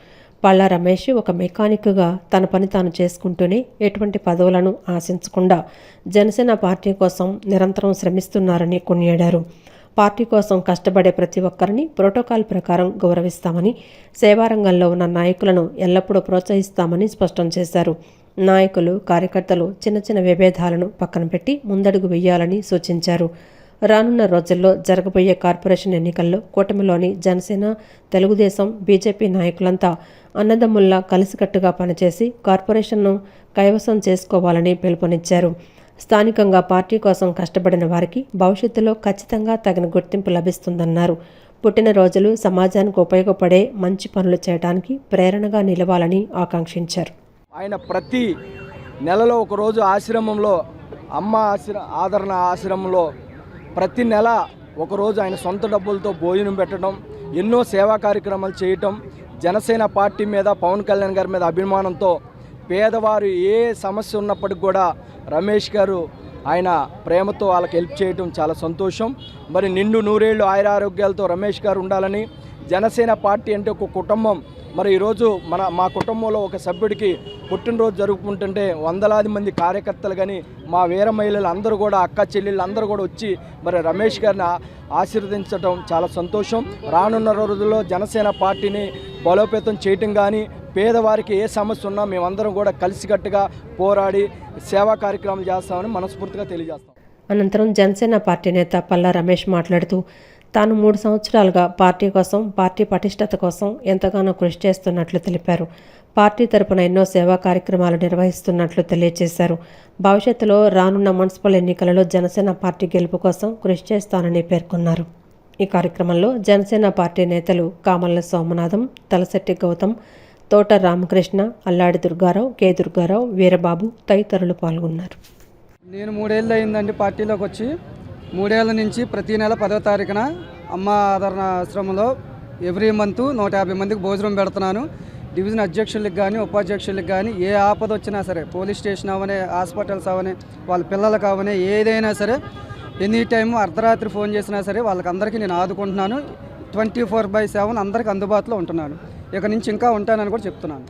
పల్లా రమేష్ ఒక మెకానిక్గా తన పని తాను చేసుకుంటూనే ఎటువంటి పదవులను ఆశించకుండా జనసేన పార్టీ కోసం నిరంతరం శ్రమిస్తున్నారని కొనియాడారు. పార్టీ కోసం కష్టపడే ప్రతి ఒక్కరిని ప్రోటోకాల్ ప్రకారం గౌరవిస్తామని, సేవారంగంలో ఉన్న నాయకులను ఎల్లప్పుడూ ప్రోత్సహిస్తామని స్పష్టం చేశారు. నాయకులు, కార్యకర్తలు చిన్న చిన్న విభేదాలను పక్కన పెట్టి ముందడుగు వేయాలని సూచించారు. రానున్న రోజుల్లో జరగబోయే కార్పొరేషన్ ఎన్నికల్లో కూటమిలోని జనసేన, తెలుగుదేశం, బీజేపీ నాయకులంతా అన్నదమ్ముల్లా కలిసికట్టుగా పనిచేసి కార్పొరేషన్ను కైవసం చేసుకోవాలని పిలుపునిచ్చారు. స్థానికంగా పార్టీ కోసం కష్టపడిన వారికి భవిష్యత్తులో ఖచ్చితంగా తగిన గుర్తింపు లభిస్తుందన్నారు. పుట్టినరోజులు సమాజానికి ఉపయోగపడే మంచి పనులు చేయడానికి ప్రేరణగా నిలవాలని ఆకాంక్షించారు. ఆయన ప్రతి నెలలో ఒకరోజు ఆశ్రమంలో, అమ్మ ఆదరణ ఆశ్రమంలో ప్రతి నెల ఒకరోజు ఆయన సొంత డబ్బులతో భోజనం పెట్టడం, ఎన్నో సేవా కార్యక్రమాలు చేయటం, జనసేన పార్టీ మీద, పవన్ కళ్యాణ్ గారి మీద అభిమానంతో పేదవారు ఏ సమస్య ఉన్నప్పటికి కూడా రమేష్ గారు ఆయన ప్రేమతో వాళ్ళకి హెల్ప్ చేయడం చాలా సంతోషం. మరి నిండు నూరేళ్లు ఆయురారోగ్యాలతో రమేష్ గారు ఉండాలని, జనసేన పార్టీ అంటే ఒక కుటుంబం. మరి ఈరోజు మా కుటుంబంలో ఒక సభ్యుడికి పుట్టినరోజు జరుపుకుంటుంటే వందలాది మంది కార్యకర్తలు కానీ మా వీర మహిళలు అందరూ కూడా, అక్క చెల్లెళ్ళు అందరూ కూడా వచ్చి మరి రమేష్ గారిని ఆశీర్వదించడం చాలా సంతోషం. రానున్న రోజుల్లో జనసేన పార్టీని బలోపేతం చేయటం కానీ, పేదవారికి ఏ సమస్య ఉన్నా మేమందరం కూడా కలిసికట్టుగా పోరాడి సేవా కార్యక్రమాలు చేస్తామని మనస్ఫూర్తిగా తెలియజేస్తాం. అనంతరం జనసేన పార్టీ నేత పల్లా రమేష్ మాట్లాడుతూ తాను 3 సంవత్సరాలుగా పార్టీ కోసం, పార్టీ పటిష్టత కోసం ఎంతగానో కృషి చేస్తున్నట్లు తెలిపారు. పార్టీ తరపున ఎన్నో సేవా కార్యక్రమాలు నిర్వహిస్తున్నట్లు తెలియజేశారు. భవిష్యత్తులో రానున్న మున్సిపల్ ఎన్నికలలో జనసేన పార్టీ గెలుపు కోసం కృషి చేస్తానని పేర్కొన్నారు. ఈ కార్యక్రమంలో జనసేన పార్టీ నేతలు కామల్ల సోమనాథం, తలశెట్టి గౌతమ్, తోట రామకృష్ణ, అల్లాడి దుర్గారావు, కె దుర్గారావు, వీరబాబు తదితరులు పాల్గొన్నారు. నేను 3 ఏళ్ళు అయిందండి పార్టీలోకి వచ్చి. 3 ఏళ్ల నుంచి ప్రతి నెల 10వ తారీఖున అమ్మ ఆదరణ ఆశ్రమంలో ఎవ్రీ మంత్ 150 మందికి భోజనం పెడుతున్నాను. డివిజన్ అధ్యక్షులకు కానీ ఉపాధ్యక్షులకు కానీ ఏ ఆపద వచ్చినా సరే, పోలీస్ స్టేషన్ అవనే, హాస్పిటల్స్ అవనే, వాళ్ళ పిల్లలకు అవనే, ఏదైనా సరే ఎనీ టైం అర్ధరాత్రి ఫోన్ చేసినా సరే వాళ్ళకందరికీ నేను ఆదుకుంటున్నాను. 24/7 అందరికీ అందుబాటులో ఉంటున్నాను. ఇక నుంచి ఇంకా ఉంటానని కూడా చెప్తున్నాను.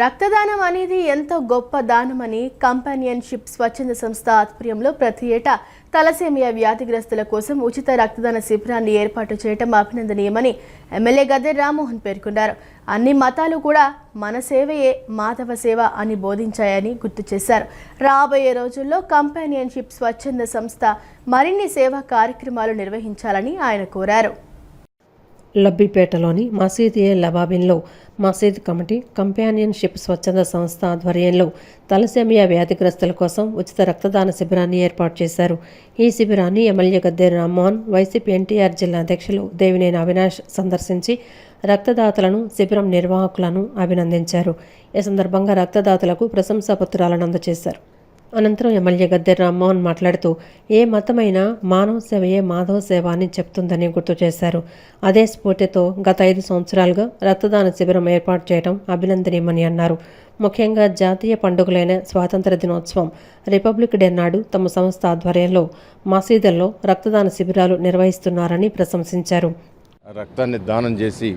రక్తదానం అనేది ఎంతో గొప్ప దానమని కంపానియన్షిప్ స్వచ్ఛంద సంస్థ ఆధ్వర్యంలో ప్రతి ఏటా తలసేమియా వ్యాధిగ్రస్తుల కోసం ఉచిత రక్తదాన శిబిరాన్ని ఏర్పాటు చేయడం అభినందనీయమని ఎమ్మెల్యే గద్దె రామ్మోహన్ పేర్కొన్నారు. అన్ని మతాలు కూడా మన సేవయే మాధవ సేవ అని బోధించాయని గుర్తు చేశారు. రాబోయే రోజుల్లో కంపానియన్షిప్ స్వచ్ఛంద సంస్థ మరిన్ని సేవా కార్యక్రమాలు నిర్వహించాలని ఆయన కోరారు. లబ్బిపేటలోని మసీద్-ఏ లబాబిన్లో మసీద్ కమిటీ, కంపానియన్షిప్ స్వచ్ఛంద సంస్థ ఆధ్వర్యంలో తలసేమియా వ్యాధిగ్రస్తుల కోసం ఉచిత రక్తదాన శిబిరాన్ని ఏర్పాటు చేశారు. ఈ శిబిరాన్ని ఎమ్మెల్యే గద్దె రామ్మోహన్, వైసీపీ ఎన్టీఆర్ జిల్లా అధ్యక్షులు దేవినేని అవినాష్ సందర్శించి రక్తదాతలను, శిబిరం నిర్వాహకులను అభినందించారు. ఈ సందర్భంగా రక్తదాతలకు ప్రశంసా పత్రాలను అందజేశారు. అనంతరం ఎమ్మెల్యే గద్దె రామ్మోహన్ మాట్లాడుతూ ఏ మతమైనా మానవ సేవయే మాధవ సేవ అని చెప్తుందని గుర్తు చేశారు. అదే స్ఫూర్తితో గత 5 సంవత్సరాలుగా రక్తదాన శిబిరం ఏర్పాటు చేయడం అభినందనీయమని అన్నారు. ముఖ్యంగా జాతీయ పండుగలైన స్వాతంత్ర దినోత్సవం, రిపబ్లిక్ డే నాడు తమ సంస్థ ఆధ్వర్యంలో మసీదుల్లో రక్తదాన శిబిరాలు నిర్వహిస్తున్నారని ప్రశంసించారు. రక్తాన్ని దానం చేసి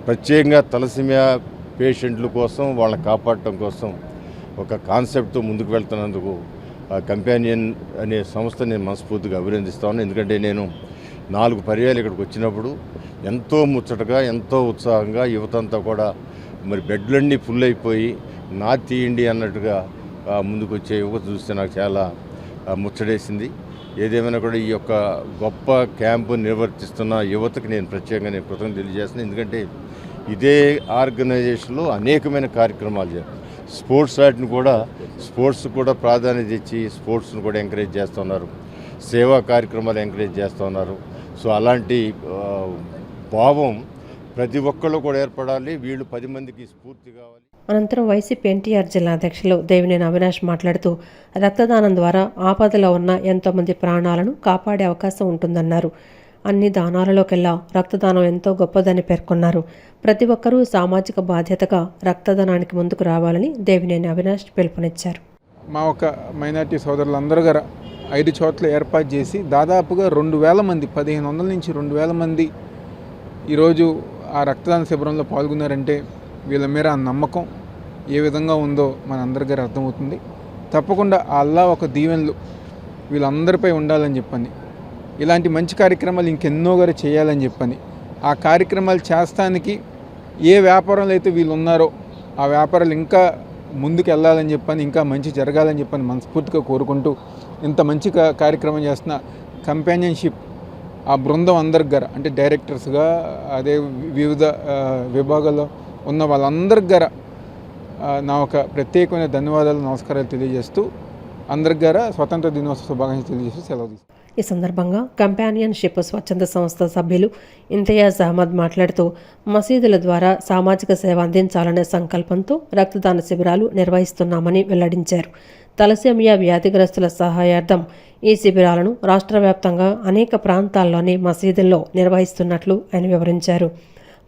ప్రత్యేకంగా తలసేమియా పేషెంట్ల కోసం, వాళ్ళని కాపాడటం కోసం ఒక కాన్సెప్ట్తో ముందుకు వెళ్తున్నందుకు కంపానియన్ అనే సంస్థ నేను మనస్ఫూర్తిగా అభినందిస్తాను. ఎందుకంటే నేను 4 పర్యాలు ఇక్కడికి వచ్చినప్పుడు ఎంతో ముచ్చటగా, ఎంతో ఉత్సాహంగా యువత అంతా కూడా మరి బెడ్లన్నీ ఫుల్ అయిపోయి నా తీయండి అన్నట్టుగా ముందుకు వచ్చే యువత చూస్తే నాకు చాలా ముచ్చటేసింది. ఏదేమైనా కూడా ఈ యొక్క గొప్ప క్యాంపు నిర్వర్తిస్తున్న యువతకి నేను ప్రత్యేకంగా కృతజ్ఞతలు తెలియజేస్తున్నాను. ఎందుకంటే ఇదే ఆర్గనైజేషన్లో అనేకమైన కార్యక్రమాలు చేస్తారు. స్పోర్ట్స్ కూడా ప్రాధాన్యత ఇచ్చి స్పోర్ట్స్ను కూడా ఎంకరేజ్ చేస్తున్నారు, సేవా కార్యక్రమాలు ఎంకరేజ్ చేస్తున్నారు. సో అలాంటి భావం ప్రతి ఒక్కళ్ళు కూడా ఏర్పడాలి. వీళ్ళు 10 మందికి స్ఫూర్తి కావాలి. అనంతరం వైసీపీ ఎన్టీఆర్ జిల్లా అధ్యక్షులు దేవినేని అవినాష్ మాట్లాడుతూ రక్తదానం ద్వారా ఆపదలో ఉన్న ఎంతోమంది ప్రాణాలను కాపాడే అవకాశం ఉంటుందన్నారు. అన్ని దానాలలోకెల్లా రక్తదానం ఎంతో గొప్పదని పేర్కొన్నారు. ప్రతి ఒక్కరూ సామాజిక బాధ్యతగా రక్తదానానికి ముందుకు రావాలని దేవినేని అవినాష్ పిలుపునిచ్చారు. మా ఒక మైనార్టీ సోదరులందరూ గారు 5 చోట్ల ఏర్పాటు చేసి దాదాపుగా 2000 మంది, 1500 నుంచి 2000 మంది ఈరోజు ఆ రక్తదాన శిబిరంలో పాల్గొన్నారంటే వీళ్ళ మీద ఆ నమ్మకం ఏ విధంగా ఉందో మన అందరికీ అర్థమవుతుంది. తప్పకుండా అల్లా ఒక దీవెనలు వీళ్ళందరిపై ఉండాలని చెప్పని, ఇలాంటి మంచి కార్యక్రమాలు ఇంకెన్నో గారు చేయాలని చెప్పని, ఆ కార్యక్రమాలు చేస్తానికి ఏ వ్యాపారంలో అయితే వీళ్ళు ఉన్నారో ఆ వ్యాపారాలు ఇంకా ముందుకు వెళ్ళాలని చెప్పని, ఇంకా మంచి జరగాలని చెప్పని మనస్ఫూర్తిగా కోరుకుంటూ, ఇంత మంచి కార్యక్రమం చేస్తున్న కంపానియన్షిప్ ఆ బృందం అందరికి గారు, అంటే డైరెక్టర్స్గా, అదే వివిధ విభాగాల్లో ఉన్న వాళ్ళందరికి గారు నా ఒక ప్రత్యేకమైన ధన్యవాదాలు, నమస్కారాలు తెలియజేస్తూ అందరికి గారు స్వతంత్ర దినోత్సవ శుభాకాంక్షలు తెలియజేస్తూ సెలవు తీసుకుంటాను. ఈ సందర్భంగా కంపానియన్షిప్ స్వచ్ఛంద సంస్థ సభ్యులు ఇంతియాజ్ అహ్మద్ మాట్లాడుతూ మసీదుల ద్వారా సామాజిక సేవ అందించాలనే సంకల్పంతో రక్తదాన శిబిరాలు నిర్వహిస్తున్నామని వెల్లడించారు. తలసేమియా వ్యాధిగ్రస్తుల సహాయార్థం ఈ శిబిరాలను రాష్ట్ర వ్యాప్తంగా అనేక ప్రాంతాల్లోని మసీదుల్లో నిర్వహిస్తున్నట్లు ఆయన వివరించారు.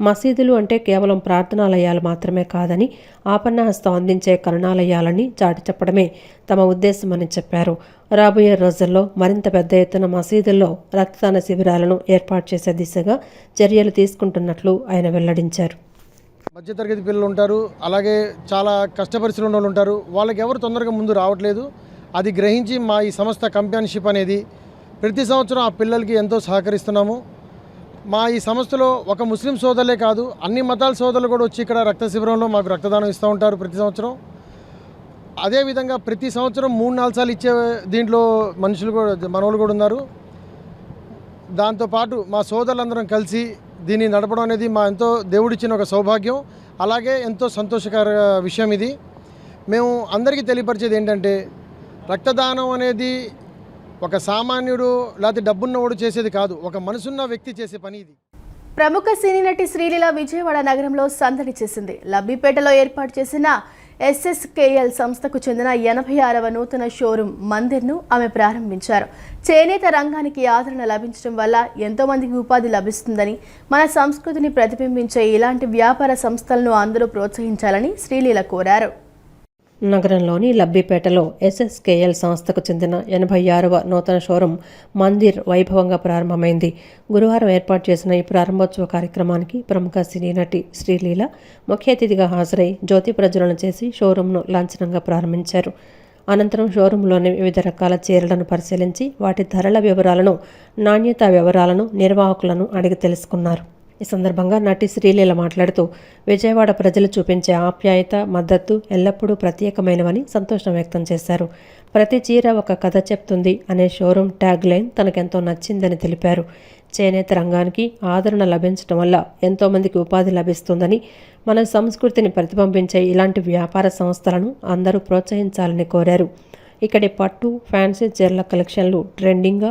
మసీదులు అంటే కేవలం ప్రార్థనాలయాలు మాత్రమే కాదని, ఆపన్నహస్తం అందించే కరుణాలయాలని చాటి చెప్పడమే తమ ఉద్దేశమని చెప్పారు. రాబోయే రోజుల్లో మరింత పెద్ద ఎత్తున మసీదుల్లో రక్తదాన శిబిరాలను ఏర్పాటు చేసే దిశగా చర్యలు తీసుకుంటున్నట్లు ఆయన వెల్లడించారు. మధ్యతరగతి పిల్లలు ఉంటారు, అలాగే చాలా కష్టపరిస్థితులు ఉన్న వాళ్ళు ఉంటారు. వాళ్ళకి ఎవరు తొందరగా ముందు రావట్లేదు. అది గ్రహించి మా ఈ సంస్థ కంపానియన్షిప్ అనేది ప్రతి సంవత్సరం ఆ పిల్లలకి ఎంతో సహకరిస్తున్నాము. మా ఈ సంస్థలో ఒక ముస్లిం సోదరులే కాదు, అన్ని మతాల సోదరులు కూడా వచ్చి ఇక్కడ రక్త శిబిరంలో మాకు రక్తదానం ఇస్తూ ఉంటారు ప్రతి సంవత్సరం. అదేవిధంగా ప్రతి సంవత్సరం 3-4 సార్లు ఇచ్చే దీంట్లో మనుషులు కూడా, మనోళ్ళు కూడా ఉన్నారు. దాంతోపాటు మా సోదరులందరం కలిసి దీన్ని నడపడం అనేది మా ఎంతో దేవుడిచ్చిన ఒక సౌభాగ్యం. అలాగే ఎంతో సంతోషకర విషయం ఇది. మేము అందరికీ తెలియపరిచేది ఏంటంటే రక్తదానం అనేది ఒక సామాన్యుడు లేకపోతే డబ్బున్నవాడు చేసేది కాదు, ఒక మనసున్న వ్యక్తి చేసే పని ఇది. ప్రముఖ సినీ నటి శ్రీలీల విజయవాడ నగరంలో సందడి చేసింది. లబ్బిపేటలో ఏర్పాటు చేసిన SSKL సంస్థకు చెందిన 86వ నూతన షోరూమ్ మందిర్ను ఆమె ప్రారంభించారు. చేనేత రంగానికి ఆదరణ లభించడం వల్ల ఎంతో మందికి ఉపాధి లభిస్తుందని, మన సంస్కృతిని ప్రతిబింబించే ఇలాంటి వ్యాపార సంస్థలను అందరూ ప్రోత్సహించాలని శ్రీలీల కోరారు. నగరంలోని లబ్బిపేటలో SSKL సంస్థకు చెందిన 86వ నూతన షోరూం మందిర్ వైభవంగా ప్రారంభమైంది. గురువారం ఏర్పాటు చేసిన ఈ ప్రారంభోత్సవ కార్యక్రమానికి ప్రముఖ సినీ నటి శ్రీలీల ముఖ్య అతిథిగా హాజరై జ్యోతి ప్రజ్వలన చేసి షోరూంను లాంఛనంగా ప్రారంభించారు. అనంతరం షోరూంలోని వివిధ రకాల చీరలను పరిశీలించి వాటి ధరల వివరాలను, నాణ్యతా వివరాలను నిర్వాహకులను అడిగి తెలుసుకున్నారు. ఈ సందర్భంగా నటి శ్రీలీల మాట్లాడుతూ విజయవాడ ప్రజలు చూపించే ఆప్యాయత, మద్దతు ఎల్లప్పుడూ ప్రత్యేకమైనవని సంతోషం వ్యక్తం చేశారు. ప్రతి చీర ఒక కథ చెప్తుంది అనే షోరూమ్ ట్యాగ్ లైన్ తనకెంతో నచ్చిందని తెలిపారు. చేనేత రంగానికి ఆదరణ లభించడం వల్ల ఎంతోమందికి ఉపాధి లభిస్తుందని, మన సంస్కృతిని ప్రతిబింబించే ఇలాంటి వ్యాపార సంస్థలను అందరూ ప్రోత్సహించాలని కోరారు. ఇక్కడి పట్టు, ఫ్యాన్సీ చీరల కలెక్షన్లు ట్రెండింగ్గా,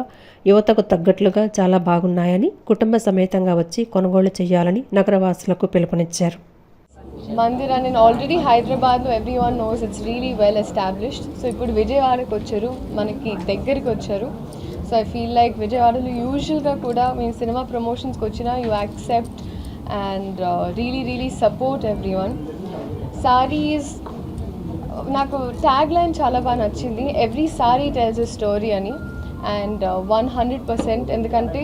యువతకు తగ్గట్లుగా చాలా బాగున్నాయని, కుటుంబ సమేతంగా వచ్చి కొనుగోలు చేయాలని నగరవాసులకు పిలుపునిచ్చారు. మందిర్ అని ఆల్రెడీ హైదరాబాద్లో everyone knows, it's really well established. So ఇప్పుడు విజయవాడకి వచ్చారు, మనకి దగ్గరికి వచ్చారు. సో ఐ ఫీల్ లైక్ విజయవాడలో యూజువల్గా కూడా మేము సినిమా ప్రమోషన్స్కి వచ్చినా you accept and really support everyone. Saris నాకు ట్యాగ్ లైన్ చాలా బాగా నచ్చింది, every sorry tells a story అని. అండ్ 100% ఎందుకంటే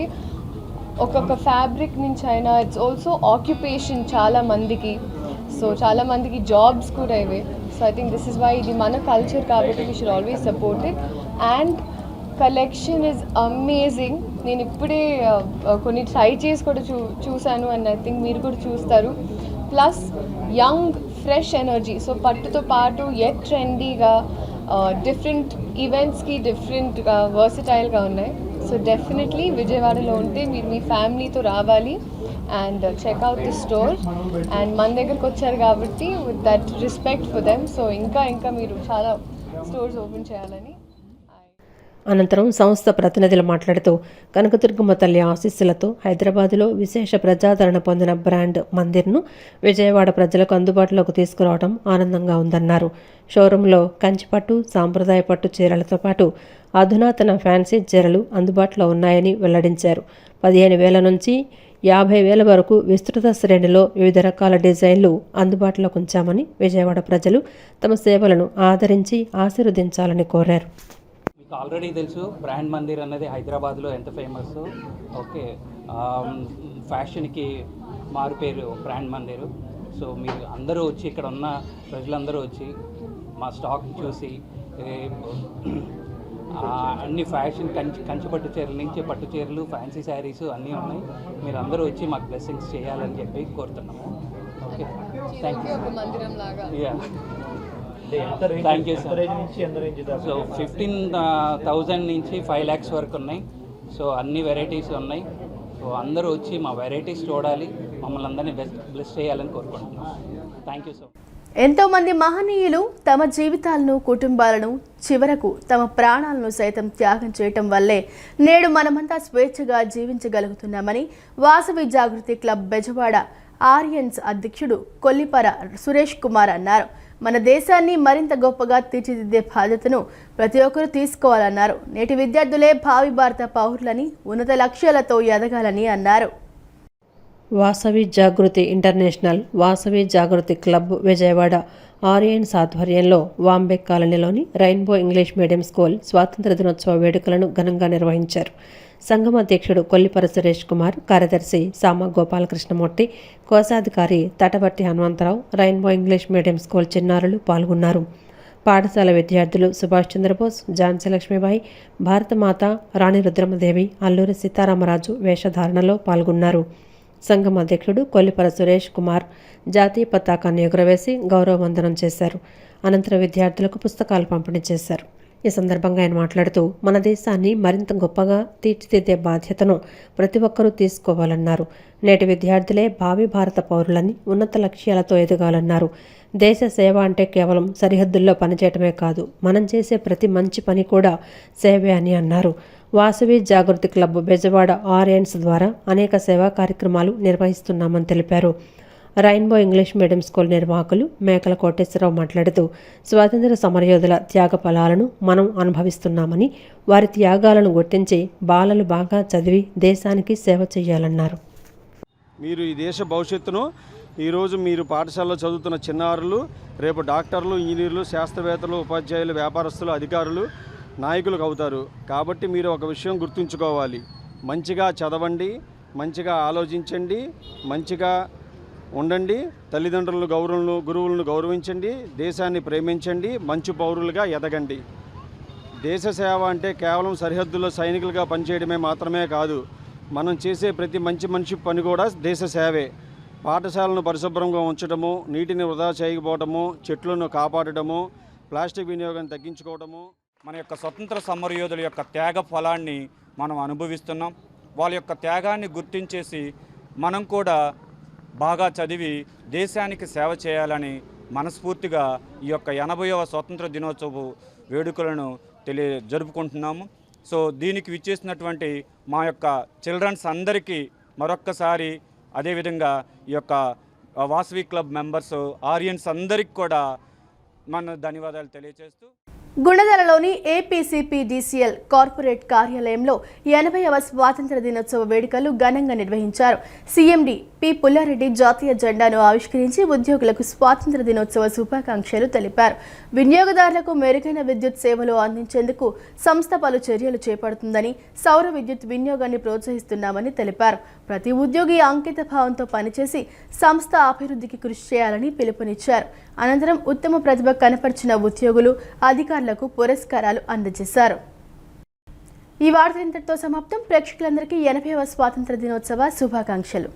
ఒక్కొక్క ఫ్యాబ్రిక్ నుంచి అయినా ఇట్స్ ఆల్సో ఆక్యుపేషన్ చాలా మందికి. సో చాలా మందికి జాబ్స్ కూడా ఇవే. So I think this is why ఇది మన కల్చర్ కాబట్టి we should always support it. And collection is amazing. నేను ఇప్పుడే కొన్ని ట్రై చేసి కూడా చూశాను అండ్ ఐ థింక్ మీరు కూడా చూస్తారు. Plus young fresh energy. So పట్టుతో పాటు ఎట్ ట్రెండీగా డిఫరెంట్ ఈవెంట్స్కి డిఫరెంట్గా వర్సటైల్గా ఉన్నాయి. సో డెఫినెట్లీ విజయవాడలో ఉంటే మీరు మీ ఫ్యామిలీతో రావాలి and checkout the store. And మన దగ్గరకు వచ్చారు కాబట్టి with that respect for them. So ఇంకా మీరు చాలా స్టోర్స్ ఓపెన్ చేయాలని. అనంతరం సంస్థ ప్రతినిధులు మాట్లాడుతూ కనకదుర్గమ్మ తల్లి ఆశీస్సులతో హైదరాబాదులో విశేష ప్రజాదరణ పొందిన బ్రాండ్ మందిర్ను విజయవాడ ప్రజలకు అందుబాటులోకి తీసుకురావడం ఆనందంగా ఉందన్నారు. షోరూంలో కంచిపట్టు, సాంప్రదాయ పట్టు చీరలతో పాటు అధునాతన ఫ్యాన్సీ చీరలు అందుబాటులో ఉన్నాయని వెల్లడించారు. 15,000 నుంచి 50,000 వరకు విస్తృత శ్రేణిలో వివిధ రకాల డిజైన్లు అందుబాటులోకి ఉంచామని, విజయవాడ ప్రజలు తమ సేవలను ఆదరించి ఆశీర్వదించాలని కోరారు. ఆల్రెడీ తెలుసు బ్రాండ్ మందిర్ అనేది హైదరాబాద్లో ఎంత ఫేమస్. ఓకే, ఫ్యాషన్కి మారుపేరు బ్రాండ్ మందిర్. సో మీరు అందరూ వచ్చి, ఇక్కడ ఉన్న ప్రజలందరూ వచ్చి మా స్టాక్ చూసి అన్ని ఫ్యాషన్ కంచిపట్టు చీరల నుంచి పట్టు చీరలు, ఫ్యాన్సీ శారీస్ అన్నీ ఉన్నాయి. మీరు అందరూ వచ్చి మాకు బ్లెస్సింగ్స్ చేయాలని చెప్పి కోరుతున్నాము. Okay, thank you. Thank you sir. So 15,000 నుంచి 5 lakhs వరకు ఉన్నాయి. సో అన్ని వెరైటీస్ ఉన్నాయి. సో అందరూ వచ్చి మా వెరైటీస్ చూడాలి, మమ్మల్ని అందరినీ బ్లెస్ చేయాలని కోరుకుంటున్నాం. Thank you so much. ఎంతోమంది మహనీయులు తమ జీవితాలను, కుటుంబాలను, చివరకు తమ ప్రాణాలను సైతం త్యాగం చేయటం వల్లే నేడు మనమంతా స్వేచ్ఛగా జీవించగలుగుతున్నామని వాసవి జాగృతి క్లబ్ బెజవాడ ఆర్యన్స్ అధ్యక్షుడు కొల్లిపర సురేష్ కుమార్ అన్నారు. మన దేశాన్ని మరింత గొప్పగా తీర్చిదిద్దే బాధ్యతను ప్రతి ఒక్కరూ తీసుకోవాలన్నారు. నేటి విద్యార్థులే భావి భారత పౌరులని, ఉన్నత లక్ష్యాలతో ఎదగాలని అన్నారు. వాసవి జాగృతి ఇంటర్నేషనల్ వాసవి జాగృతి క్లబ్ విజయవాడ ఆర్యన్స్ ఆధ్వర్యంలో వాంబెక్ కాలనీలోని రెయిన్బో ఇంగ్లీష్ మీడియం స్కూల్ స్వాతంత్ర దినోత్సవ వేడుకలను ఘనంగా నిర్వహించారు. సంఘం అధ్యక్షుడు కొల్లిపర సురేష్ కుమార్, కార్యదర్శి సామ గోపాలకృష్ణమూర్తి, కోశాధికారి Tatavarthi Hanumantharao, rainbow English medium school చిన్నారులు పాల్గొన్నారు. పాఠశాల విద్యార్థులు సుభాష్ చంద్రబోస్, ఝాన్సీ లక్ష్మీబాయి, భారతమాత, రాణి రుద్రమదేవి, అల్లూరి సీతారామరాజు వేషధారణలో పాల్గొన్నారు. సంఘం అధ్యక్షుడు కొల్లిపర సురేష్ కుమార్ జాతీయ పతాకాన్ని ఎగురవేసి గౌరవ వందనం చేశారు. అనంతరం విద్యార్థులకు పుస్తకాలు పంపిణీ చేశారు. ఈ సందర్భంగా ఆయన మాట్లాడుతూ మన దేశాన్ని మరింత గొప్పగా తీర్చిదిద్దే బాధ్యతను ప్రతి ఒక్కరూ తీసుకోవాలన్నారు. నేటి విద్యార్థులే భావి భారత పౌరులని ఉన్నత లక్ష్యాలతో ఎదగాలన్నారు. దేశ సేవ అంటే కేవలం సరిహద్దుల్లో పనిచేయటమే కాదు, మనం చేసే ప్రతి మంచి పని కూడా సేవే అని అన్నారు. వాసవి జాగృతి క్లబ్ బెజవాడ ఆర్యన్స్ ద్వారా అనేక సేవా కార్యక్రమాలు నిర్వహిస్తున్నామని తెలిపారు. రైన్బో ఇంగ్లీష్ మీడియం స్కూల్ నిర్వాహకులు మేకల కోటేశ్వరరావు మాట్లాడుతూ స్వాతంత్ర సమరయోధుల త్యాగ ఫలాలను మనం అనుభవిస్తున్నామని, వారి త్యాగాలను గుర్తించి బాలలు బాగా చదివి దేశానికి సేవ చేయాలన్నారు. మీరు ఈ దేశ భవిష్యత్తును ఈరోజు మీరు పాఠశాలలో చదువుతున్న చిన్నారులు రేపు డాక్టర్లు, ఇంజనీర్లు, శాస్త్రవేత్తలు, ఉపాధ్యాయులు, వ్యాపారస్తులు, అధికారులు, నాయకులు అవుతారు. కాబట్టి మీరు ఒక విషయం గుర్తుంచుకోవాలి, మంచిగా చదవండి, మంచిగా ఆలోచించండి, మంచిగా ఉండండి, తల్లిదండ్రులను గురువులను గౌరవించండి, దేశాన్ని ప్రేమించండి, మంచి పౌరులుగా ఎదగండి. దేశ సేవ అంటే కేవలం సరిహద్దుల్లో సైనికులుగా పనిచేయడమే మాత్రమే కాదు, మనం చేసే ప్రతి మంచి పని కూడా దేశ సేవే. పాఠశాలను పరిశుభ్రంగా ఉంచడము, నీటిని వృధా చేయకపోవడము, చెట్లను కాపాడటము, ప్లాస్టిక్ వినియోగాన్ని తగ్గించుకోవడము. మన యొక్క స్వతంత్ర సమరయోధుల యొక్క త్యాగ ఫలాన్ని మనం అనుభవిస్తున్నాం. వాళ్ళ యొక్క త్యాగాన్ని గుర్తించేసి మనం కూడా బాగా చదివి దేశానికి సేవ చేయాలని మనస్ఫూర్తిగా ఈ యొక్క 80వ స్వాతంత్ర దినోత్సవ వేడుకలను జరుపుకుంటున్నాము. సో దీనికి విచ్చేసినటువంటి మా యొక్క చిల్డ్రన్స్ అందరికీ మరొక్కసారి, అదేవిధంగా ఈ యొక్క వాసవి క్లబ్ మెంబర్స్, ఆర్యన్స్ అందరికీ కూడా మన ధన్యవాదాలు తెలియజేస్తూ, గుణదలలోని ఏపీసీపీడీసీఎల్ కార్పొరేట్ కార్యాలయంలో 80వ స్వాతంత్ర దినోత్సవ వేడుకలు ఘనంగా నిర్వహించారు. సీఎండీ పి పుల్లారెడ్డి జాతీయ జెండాను ఆవిష్కరించి ఉద్యోగులకు స్వాతంత్ర దినోత్సవ శుభాకాంక్షలు తెలిపారు. వినియోగదారులకు మెరుగైన విద్యుత్ సేవలు అందించేందుకు సంస్థ పలు చర్యలు చేపడుతుందని, సౌర విద్యుత్ వినియోగాన్ని ప్రోత్సహిస్తున్నామని తెలిపారు. ప్రతి ఉద్యోగి అంకిత భావంతో పనిచేసి సంస్థ అభివృద్ధికి కృషి చేయాలని పిలుపునిచ్చారు. అనంతరం ఉత్తమ ప్రతిభ కనపరిచిన ఉద్యోగులు, అధికారులకు పురస్కారాలు అందజేశారు. ఈ వార్త ఇంతటితో సమాప్తం. ప్రేక్షకులందరికీ 80వ స్వాతంత్ర దినోత్సవ శుభాకాంక్షలు.